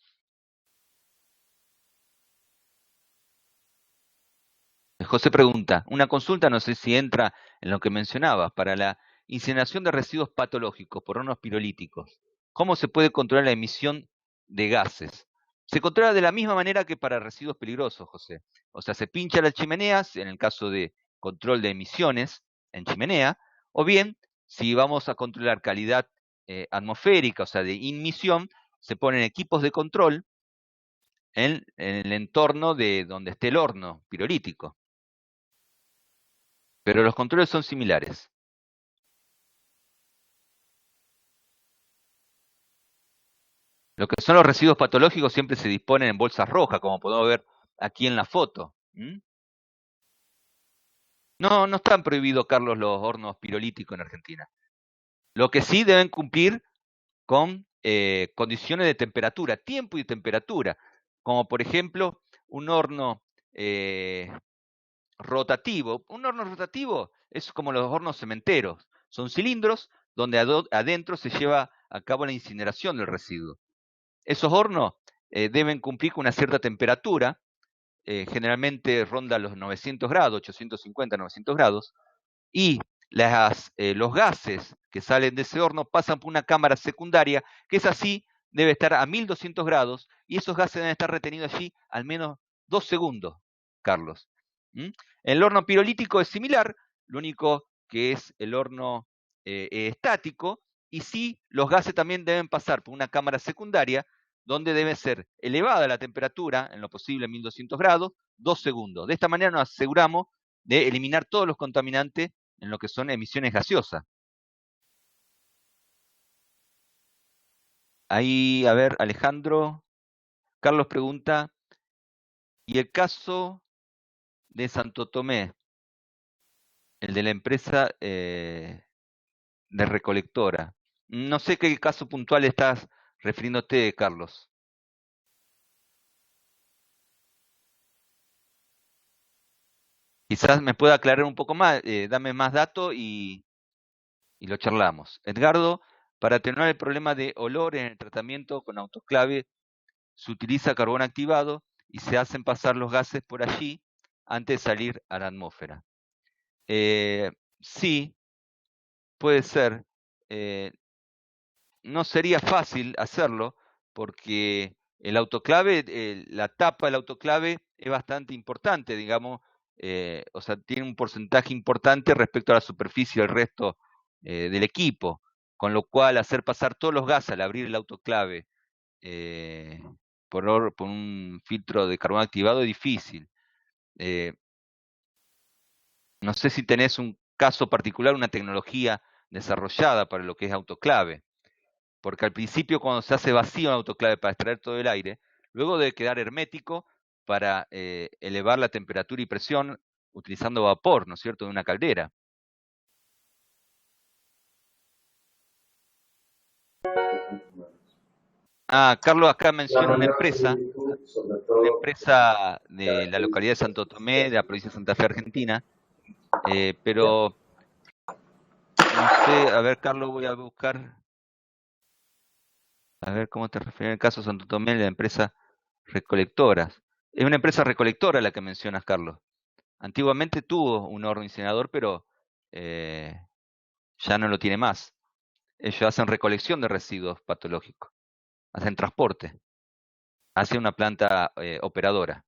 José pregunta, una consulta, no sé si entra en lo que mencionabas, para la incineración de residuos patológicos por hornos pirolíticos. ¿Cómo se puede controlar la emisión de gases? Se controla de la misma manera que para residuos peligrosos, José. O sea, se pincha las chimeneas, en el caso de control de emisiones en chimenea, o bien, si vamos a controlar calidad atmosférica, o sea, de inmisión, se ponen equipos de control en el entorno de donde esté el horno pirolítico. Pero los controles son similares. Lo que son los residuos patológicos siempre se disponen en bolsas rojas, como podemos ver aquí en la foto. No, no están prohibidos, Carlos, los hornos pirolíticos en Argentina. Lo que sí deben cumplir con condiciones de temperatura, tiempo y temperatura, como por ejemplo un horno rotativo. Un horno rotativo es como los hornos cementeros, son cilindros donde adentro se lleva a cabo la incineración del residuo. Esos hornos deben cumplir con una cierta temperatura, generalmente ronda los 900 grados, 850, 900 grados, y los gases que salen de ese horno pasan por una cámara secundaria, que es así, debe estar a 1200 grados, y esos gases deben estar retenidos allí al menos 2 segundos, Carlos. El horno pirolítico es similar, lo único que es el horno estático, y sí, los gases también deben pasar por una cámara secundaria, donde debe ser elevada la temperatura, en lo posible 1200 grados, 2 segundos. De esta manera nos aseguramos de eliminar todos los contaminantes en lo que son emisiones gaseosas. Ahí, a ver, Alejandro, Carlos pregunta, ¿y el caso de Santo Tomé, el de la empresa de recolectora? No sé qué caso puntual estás refiriéndote, Carlos. Quizás me pueda aclarar un poco más, dame más datos y lo charlamos. Edgardo, para atenuar el problema de olor en el tratamiento con autoclave, se utiliza carbón activado y se hacen pasar los gases por allí antes de salir a la atmósfera. Sí, puede ser. No sería fácil hacerlo porque el autoclave, la tapa del autoclave es bastante importante, digamos, o sea, tiene un porcentaje importante respecto a la superficie del resto del equipo, con lo cual hacer pasar todos los gases al abrir el autoclave eh, por un filtro de carbón activado es difícil. Eh, no sé si tenés un caso particular, una tecnología desarrollada para lo que es autoclave, porque al principio cuando se hace vacío un autoclave para extraer todo el aire, luego debe quedar hermético para elevar la temperatura y presión utilizando vapor, ¿no es cierto?, de una caldera. Ah, Carlos acá menciona una empresa de la localidad de Santo Tomé, de la provincia de Santa Fe, Argentina, pero no sé, a ver, Carlos, voy a buscar, a ver cómo te refieres en el caso de Santo Tomé, de la empresa recolectoras. Es una empresa recolectora la que mencionas, Carlos. Antiguamente tuvo un horno incinerador, pero eh, ya no lo tiene más. Ellos hacen recolección de residuos patológicos, hacen transporte, hace una planta operadora.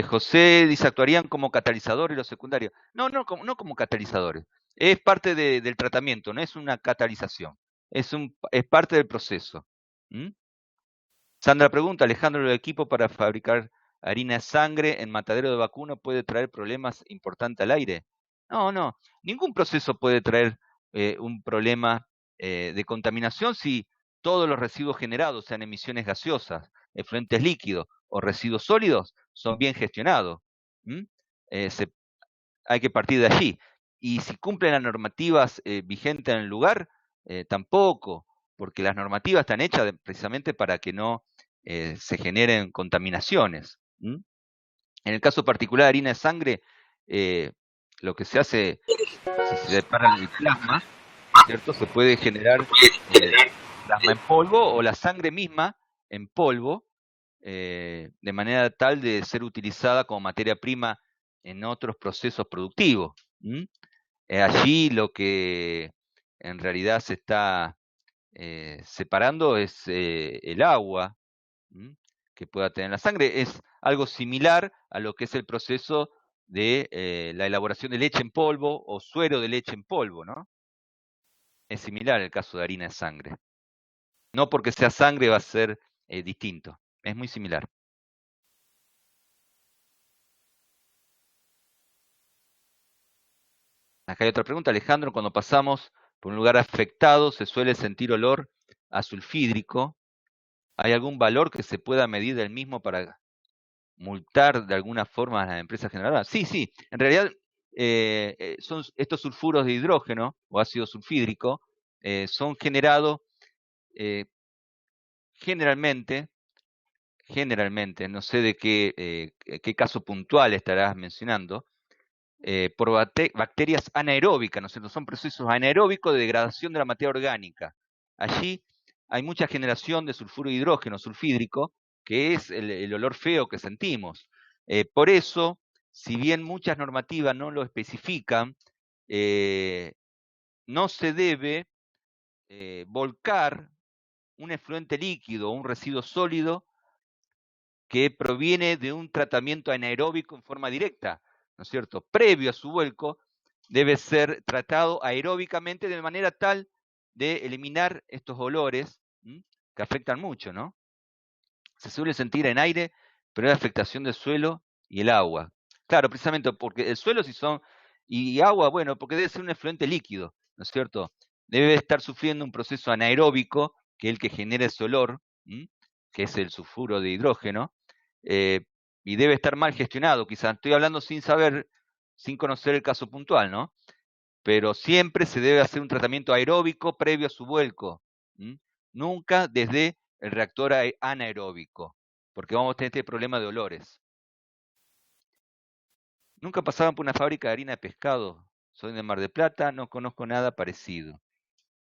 José dice, actuarían como catalizadores los secundarios. No, no como catalizadores. Es parte del tratamiento, no es una catalización. Es parte del proceso. ¿Mm? Sandra pregunta, Alejandro, ¿el equipo para fabricar harina de sangre en matadero de vacuno puede traer problemas importantes al aire? No, no, ningún proceso puede traer un problema de contaminación si todos los residuos generados, sean emisiones gaseosas, efluentes líquidos o residuos sólidos, son bien gestionados. ¿Mm? Se hay que partir de allí. Y si cumplen las normativas vigentes en el lugar, tampoco, porque las normativas están hechas precisamente para que no se generen contaminaciones. ¿Mm? En el caso particular de harina de sangre, lo que se hace, si se separa el plasma, ¿cierto? Se puede generar plasma en polvo o la sangre misma en polvo, de manera tal de ser utilizada como materia prima en otros procesos productivos. Allí lo que en realidad se está separando es el agua que pueda tener la sangre. Es algo similar a lo que es el proceso de la elaboración de leche en polvo o suero de leche en polvo, ¿no? Es similar el caso de harina de sangre. No porque sea sangre va a ser distinto. Es muy similar. Acá hay otra pregunta, Alejandro. Cuando pasamos por un lugar afectado, se suele sentir olor a sulfídrico. ¿Hay algún valor que se pueda medir del mismo para multar de alguna forma a las empresas generadoras? Sí, sí. En realidad, son estos sulfuros de hidrógeno o ácido sulfídrico son generados eh, generalmente, no sé de qué caso puntual estarás mencionando, por bacterias anaeróbicas, ¿no es cierto? Son procesos anaeróbicos de degradación de la materia orgánica. Allí hay mucha generación de sulfuro de hidrógeno sulfídrico, que es el olor feo que sentimos. Por eso, si bien muchas normativas no lo especifican, no se debe volcar un efluente líquido o un residuo sólido que proviene de un tratamiento anaeróbico en forma directa, ¿no es cierto? Previo a su vuelco, debe ser tratado aeróbicamente de manera tal de eliminar estos olores que afectan mucho, ¿no? Se suele sentir en aire, pero hay afectación del suelo y el agua. Claro, precisamente porque el suelo si son, y agua, bueno, porque debe ser un efluente líquido, ¿no es cierto? Debe estar sufriendo un proceso anaeróbico, que es el que genera ese olor, que es el sulfuro de hidrógeno, eh, y debe estar mal gestionado, quizás estoy hablando sin saber, sin conocer el caso puntual, ¿no? Pero siempre se debe hacer un tratamiento aeróbico previo a su vuelco, nunca desde el reactor anaeróbico, porque vamos a tener este problema de olores. Nunca pasaban por una fábrica de harina de pescado. Soy de Mar del Plata, no conozco nada parecido.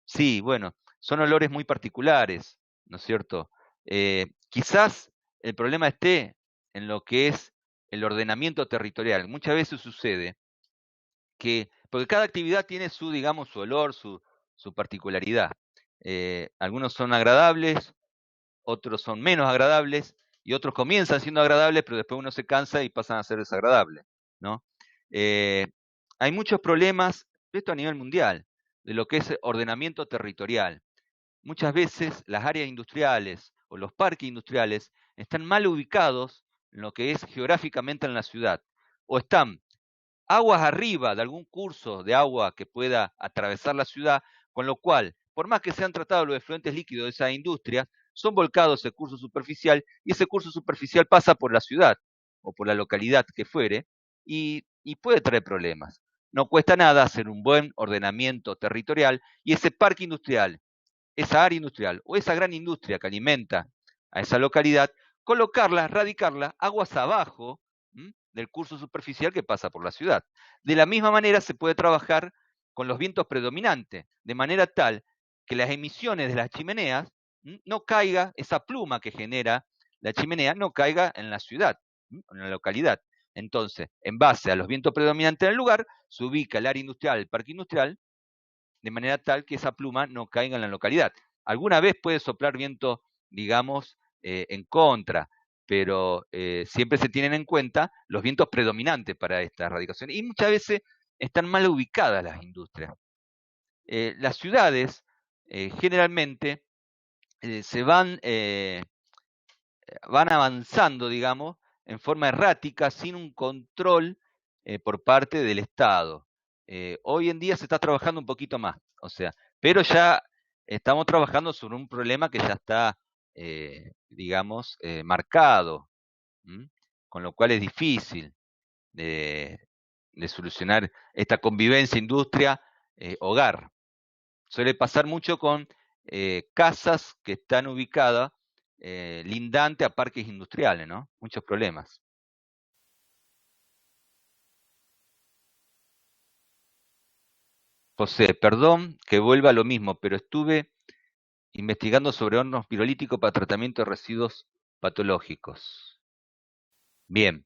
Sí, bueno, son olores muy particulares, ¿no es cierto? Quizás el problema esté en lo que es el ordenamiento territorial. Muchas veces sucede que, porque cada actividad tiene su, digamos, su olor, su particularidad. Algunos son agradables, otros son menos agradables, y otros comienzan siendo agradables, pero después uno se cansa y pasan a ser desagradables, ¿no? Hay muchos problemas, esto a nivel mundial, de lo que es ordenamiento territorial. Muchas veces las áreas industriales o los parques industriales están mal ubicados en lo que es geográficamente en la ciudad, o están aguas arriba de algún curso de agua que pueda atravesar la ciudad, con lo cual, por más que sean tratados los efluentes líquidos de esas industrias, son volcados ese curso superficial y ese curso superficial pasa por la ciudad o por la localidad que fuere y puede traer problemas. No cuesta nada hacer un buen ordenamiento territorial y ese parque industrial, esa área industrial o esa gran industria que alimenta a esa localidad, colocarla, radicarla aguas abajo del curso superficial que pasa por la ciudad. De la misma manera se puede trabajar con los vientos predominantes, de manera tal que las emisiones de las chimeneas no caiga, esa pluma que genera la chimenea no caiga en la ciudad, en la localidad. Entonces, en base a los vientos predominantes del lugar, se ubica el área industrial, el parque industrial, de manera tal que esa pluma no caiga en la localidad. Alguna vez puede soplar viento, digamos, en contra, pero siempre se tienen en cuenta los vientos predominantes para esta erradicación. Y muchas veces están mal ubicadas las industrias. Las ciudades generalmente se van van avanzando, digamos, en forma errática, sin un control por parte del Estado. Hoy en día se está trabajando un poquito más, o sea, pero ya estamos trabajando sobre un problema que ya está, digamos, marcado, ¿m? Con lo cual es difícil de, de solucionar esta convivencia industria-hogar. Suele pasar mucho con casas que están ubicadas lindante a parques industriales, ¿no? Muchos problemas. José, perdón que vuelva a lo mismo, pero estuve investigando sobre hornos pirolíticos para tratamiento de residuos patológicos. Bien,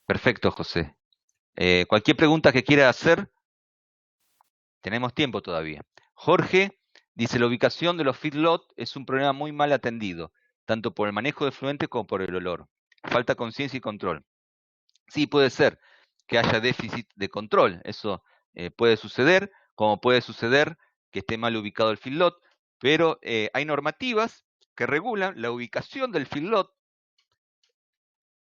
perfecto, José. Cualquier pregunta que quiera hacer, tenemos tiempo todavía. Jorge dice, la ubicación de los feedlot es un problema muy mal atendido, tanto por el manejo de fluentes como por el olor. Falta conciencia y control. Sí, puede ser que haya déficit de control, eso puede suceder, como puede suceder que esté mal ubicado el feedlot, pero hay normativas que regulan la ubicación del feedlot,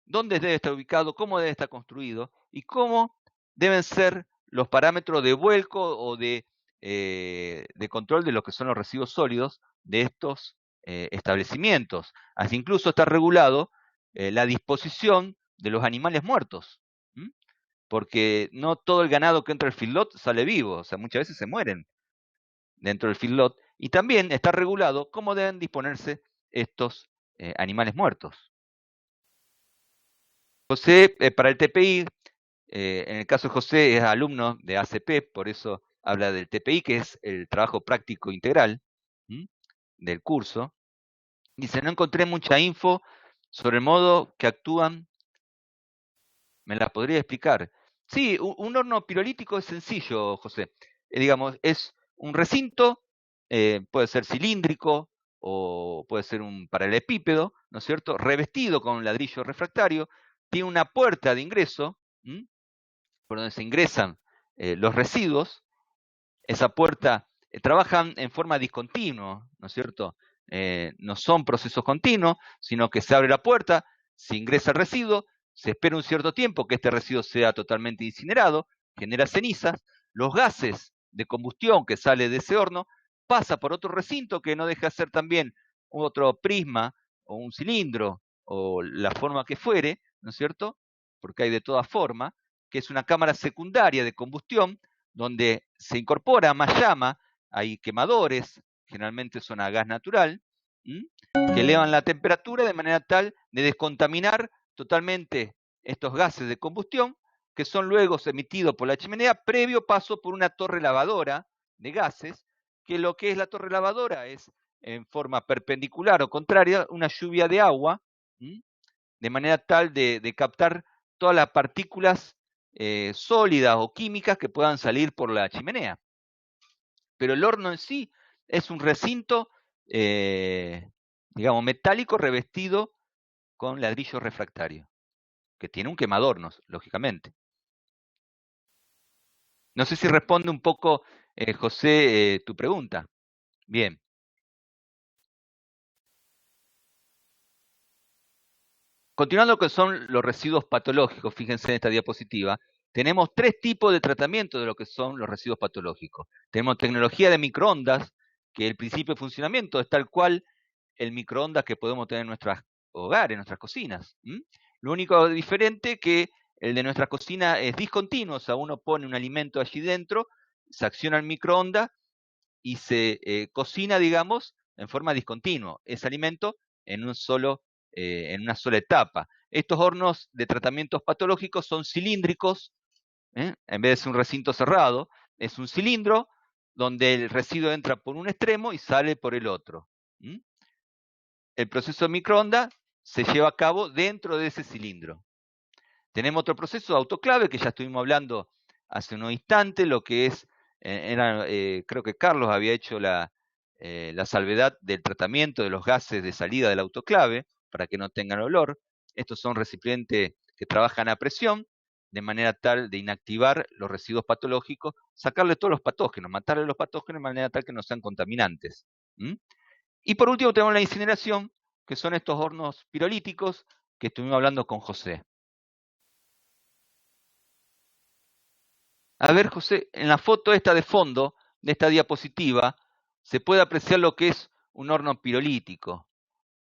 dónde debe estar ubicado, cómo debe estar construido y cómo deben ser los parámetros de vuelco o de control de lo que son los residuos sólidos de estos establecimientos. Así incluso está regulado la disposición de los animales muertos, ¿m? Porque no todo el ganado que entra al feedlot sale vivo, o sea, muchas veces se mueren dentro del feedlot, y también está regulado cómo deben disponerse estos animales muertos. José, para el TPI, en el caso de José es alumno de ACP, por eso habla del TPI, que es el trabajo práctico integral, ¿m? Del curso. Dice, no encontré mucha info sobre el modo que actúan. ¿Me la podría explicar? Sí, un horno pirolítico es sencillo, José. Digamos, es un recinto, puede ser cilíndrico o puede ser un paralelepípedo, ¿no es cierto? Revestido con ladrillo refractario, tiene una puerta de ingreso, ¿m? Por donde se ingresan los residuos. Esa puerta trabajan en forma discontinua, ¿no es cierto? No son procesos continuos, sino que se abre la puerta, se ingresa el residuo, se espera un cierto tiempo que este residuo sea totalmente incinerado, genera cenizas, los gases de combustión que sale de ese horno pasa por otro recinto que no deja de ser también otro prisma o un cilindro o la forma que fuere, ¿no es cierto? Porque hay de toda forma, que es una cámara secundaria de combustión donde se incorpora más llama, hay quemadores, generalmente son a gas natural, que elevan la temperatura de manera tal de descontaminar totalmente estos gases de combustión, que son luego emitidos por la chimenea previo paso por una torre lavadora de gases, que lo que es la torre lavadora es en forma perpendicular o contraria una lluvia de agua, de manera tal de captar todas las partículas sólidas o químicas que puedan salir por la chimenea. Pero el horno en sí es un recinto, digamos, metálico revestido con ladrillo refractario, que tiene un quemador, lógicamente. No sé si responde un poco, José, tu pregunta. Bien. Continuando con son los residuos patológicos, fíjense en esta diapositiva, tenemos tres tipos de tratamiento de lo que son los residuos patológicos. Tenemos tecnología de microondas, que el principio de funcionamiento es tal cual el microondas que podemos tener en nuestros hogares, en nuestras cocinas. Lo único diferente es que el de nuestra cocina es discontinuo, o sea, uno pone un alimento allí dentro, se acciona el microondas y se cocina, digamos, en forma discontinua ese alimento en en una sola etapa. Estos hornos de tratamientos patológicos son cilíndricos, en vez de ser un recinto cerrado, es un cilindro donde el residuo entra por un extremo y sale por el otro. El proceso de microondas se lleva a cabo dentro de ese cilindro. Tenemos otro proceso de autoclave que ya estuvimos hablando hace unos instantes, lo que es, creo que Carlos había hecho la salvedad del tratamiento de los gases de salida del autoclave para que no tengan olor. Estos son recipientes que trabajan a presión de manera tal de inactivar los residuos patológicos, sacarle todos los patógenos, matarle los patógenos de manera tal que no sean contaminantes. Y por último tenemos la incineración, que son estos hornos pirolíticos que estuvimos hablando con José. A ver, José, en la foto esta de fondo, de esta diapositiva, se puede apreciar lo que es un horno pirolítico.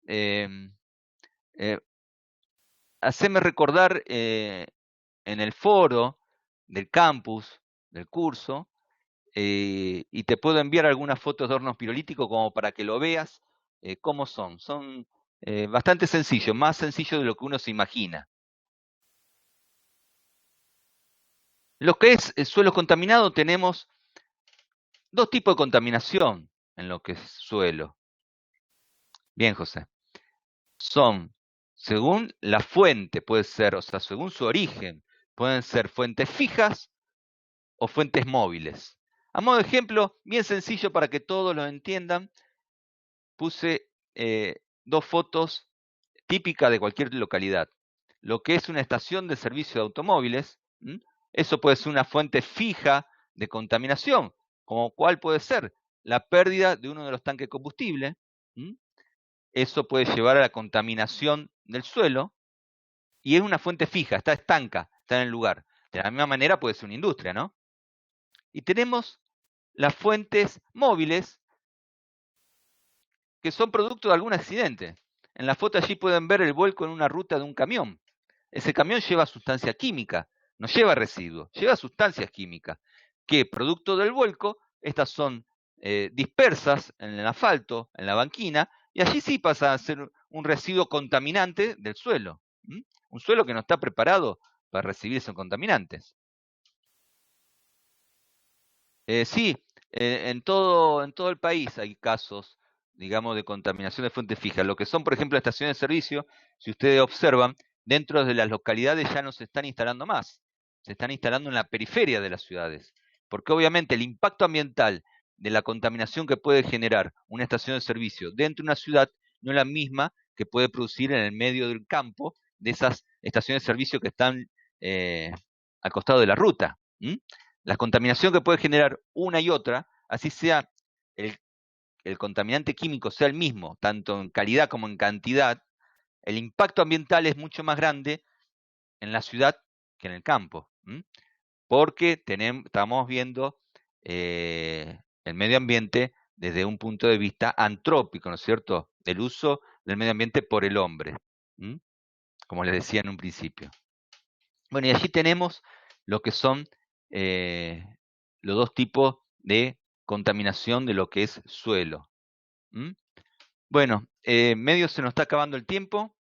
Eh, eh, Haceme recordar en el foro del campus, del curso, y te puedo enviar algunas fotos de hornos pirolíticos como para que lo veas cómo son. Son bastante sencillos, más sencillos de lo que uno se imagina. Lo que es el suelo contaminado, tenemos dos tipos de contaminación en lo que es suelo. Bien, José. Son, según la fuente, puede ser, o sea, según su origen, pueden ser fuentes fijas o fuentes móviles. A modo de ejemplo, bien sencillo para que todos lo entiendan, puse dos fotos típicas de cualquier localidad. Lo que es una estación de servicio de automóviles, eso puede ser una fuente fija de contaminación, como cuál puede ser la pérdida de uno de los tanques de combustible. Eso puede llevar a la contaminación del suelo y es una fuente fija, está estanca, está en el lugar. De la misma manera puede ser una industria, ¿no? Y tenemos las fuentes móviles que son producto de algún accidente. En la foto allí pueden ver el vuelco en una ruta de un camión. Ese camión lleva sustancia química, no lleva residuos, lleva sustancias químicas, que producto del vuelco, estas son dispersas en el asfalto, en la banquina, y allí sí pasa a ser un residuo contaminante del suelo. Un suelo que no está preparado para recibir esos contaminantes. Sí, en todo el país hay casos, digamos, de contaminación de fuentes fijas. Lo que son, por ejemplo, estaciones de servicio, si ustedes observan, dentro de las localidades ya no se están instalando más, se están instalando en la periferia de las ciudades, porque obviamente el impacto ambiental de la contaminación que puede generar una estación de servicio dentro de una ciudad no es la misma que puede producir en el medio del campo de esas estaciones de servicio que están al costado de la ruta. La contaminación que puede generar una y otra, así sea el, el contaminante químico sea el mismo, tanto en calidad como en cantidad, el impacto ambiental es mucho más grande en la ciudad que en el campo, porque estamos viendo el medio ambiente desde un punto de vista antrópico, ¿no es cierto? Del uso del medio ambiente por el hombre, como les decía en un principio. Bueno, y allí tenemos lo que son los dos tipos de contaminación de lo que es suelo. Bueno, medio se nos está acabando el tiempo.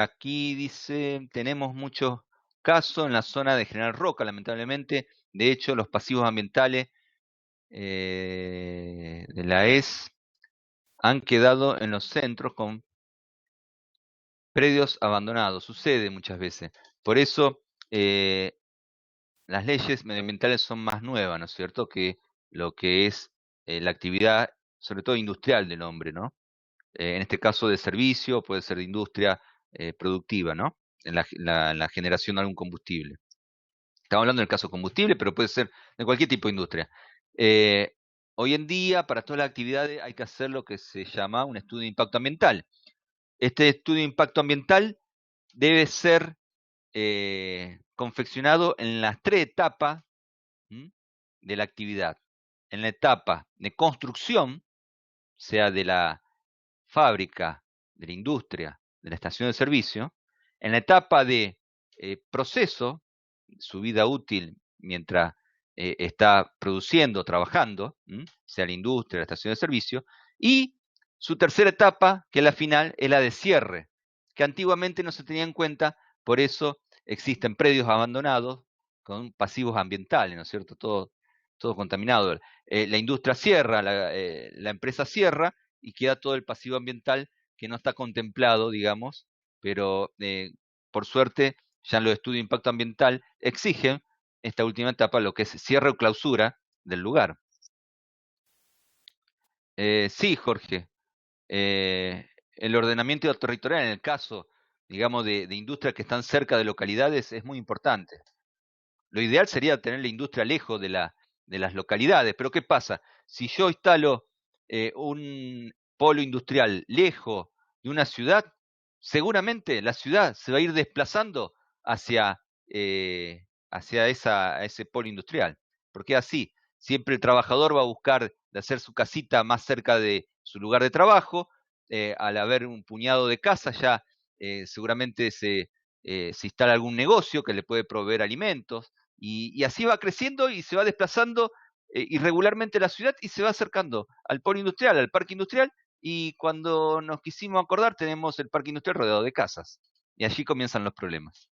Aquí dice, tenemos muchos casos en la zona de General Roca, lamentablemente. De hecho, los pasivos ambientales de la ES han quedado en los centros con predios abandonados. Sucede muchas veces. Por eso las leyes medioambientales son más nuevas, ¿no es cierto?, que lo que es la actividad, sobre todo industrial del hombre, ¿no? En este caso de servicio, puede ser de industria productiva, ¿no? En la generación de algún combustible. Estamos hablando del caso combustible, pero puede ser de cualquier tipo de industria. Hoy en día, para todas las actividades, hay que hacer lo que se llama un estudio de impacto ambiental. Este estudio de impacto ambiental debe ser confeccionado en las tres etapas de la actividad. En la etapa de construcción, sea de la fábrica, de la industria, de la estación de servicio. En la etapa de proceso, su vida útil mientras está produciendo, trabajando, sea la industria, la estación de servicio. Y su tercera etapa, que es la final, es la de cierre, que antiguamente no se tenía en cuenta, por eso existen predios abandonados con pasivos ambientales, ¿no es cierto? Todo contaminado. La industria cierra, la empresa cierra y queda todo el pasivo ambiental que no está contemplado, digamos, pero por suerte ya en los estudios de impacto ambiental exigen esta última etapa, lo que es cierre o clausura del lugar. Sí, Jorge, el ordenamiento territorial en el caso, digamos, de industrias que están cerca de localidades es muy importante. Lo ideal sería tener la industria lejos de las localidades. Pero ¿qué pasa? Si yo instalo un polo industrial lejos de una ciudad, seguramente la ciudad se va a ir desplazando hacia, ese polo industrial. Porque así, siempre el trabajador va a buscar de hacer su casita más cerca de su lugar de trabajo. Al haber un puñado de casas, ya seguramente se instala algún negocio que le puede proveer alimentos. Y así va creciendo y se va desplazando irregularmente la ciudad y se va acercando al polo industrial, al parque industrial, y cuando nos quisimos acordar tenemos el parque industrial rodeado de casas. Y allí comienzan los problemas.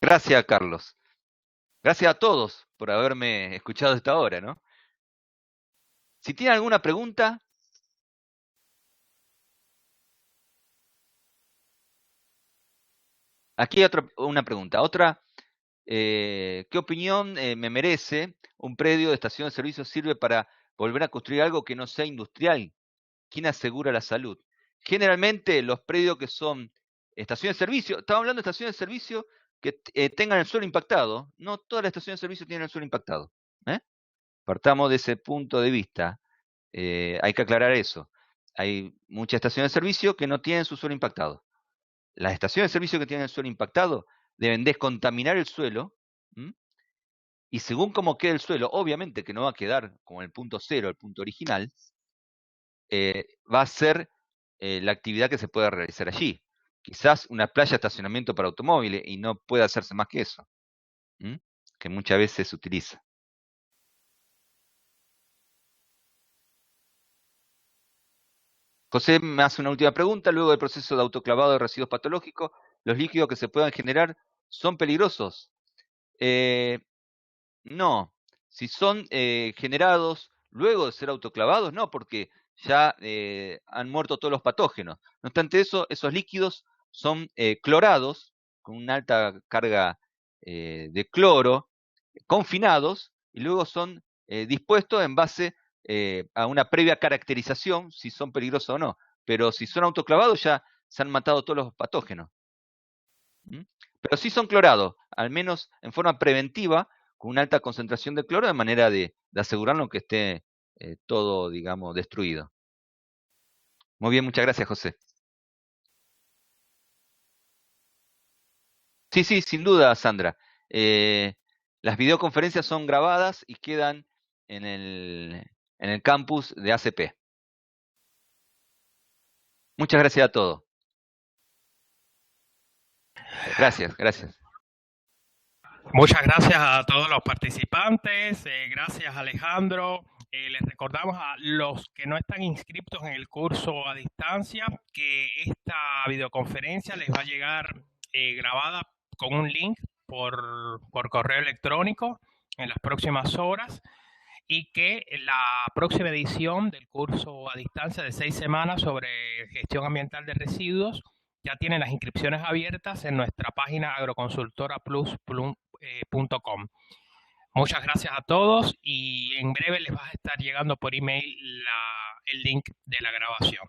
Gracias, Carlos. Gracias a todos por haberme escuchado hasta ahora, ¿no? Si tienen alguna pregunta. Aquí hay una pregunta. ¿Qué opinión me merece un predio de estación de servicio sirve para volver a construir algo que no sea industrial? ¿Quién asegura la salud? Generalmente los predios que son estaciones de servicio, estamos hablando de estaciones de servicio que tengan el suelo impactado. No todas las estaciones de servicio tienen el suelo impactado. Partamos de ese punto de vista. Hay que aclarar eso. Hay muchas estaciones de servicio que no tienen su suelo impactado. Las estaciones de servicio que tienen el suelo impactado deben descontaminar el suelo. Y según cómo quede el suelo, obviamente que no va a quedar como el punto cero, el punto original, va a ser la actividad que se pueda realizar allí. Quizás una playa de estacionamiento para automóviles y no puede hacerse más que eso, que muchas veces se utiliza. José me hace una última pregunta. Luego del proceso de autoclavado de residuos patológicos, ¿los líquidos que se puedan generar son peligrosos? No. Si son generados luego de ser autoclavados, no, porque ya han muerto todos los patógenos. No obstante eso, esos líquidos son clorados con una alta carga de cloro, confinados, y luego son dispuestos en base a una previa caracterización si son peligrosos o no. Pero si son autoclavados ya se han matado todos los patógenos. Pero sí son clorados, al menos en forma preventiva, con una alta concentración de cloro, de manera de asegurarnos que esté todo, digamos, destruido. Muy bien, muchas gracias, José. Sí, sí, sin duda, Sandra. Las videoconferencias son grabadas y quedan en el campus de ACP. Muchas gracias a todos. Gracias, gracias. Muchas gracias a todos los participantes, gracias Alejandro. Les recordamos a los que no están inscritos en el curso a distancia que esta videoconferencia les va a llegar grabada con un link por correo electrónico en las próximas horas, y que la próxima edición del curso a distancia de 6 semanas sobre gestión ambiental de residuos ya tiene las inscripciones abiertas en nuestra página agroconsultoraplus.com. Muchas gracias a todos y en breve les va a estar llegando por email el link de la grabación.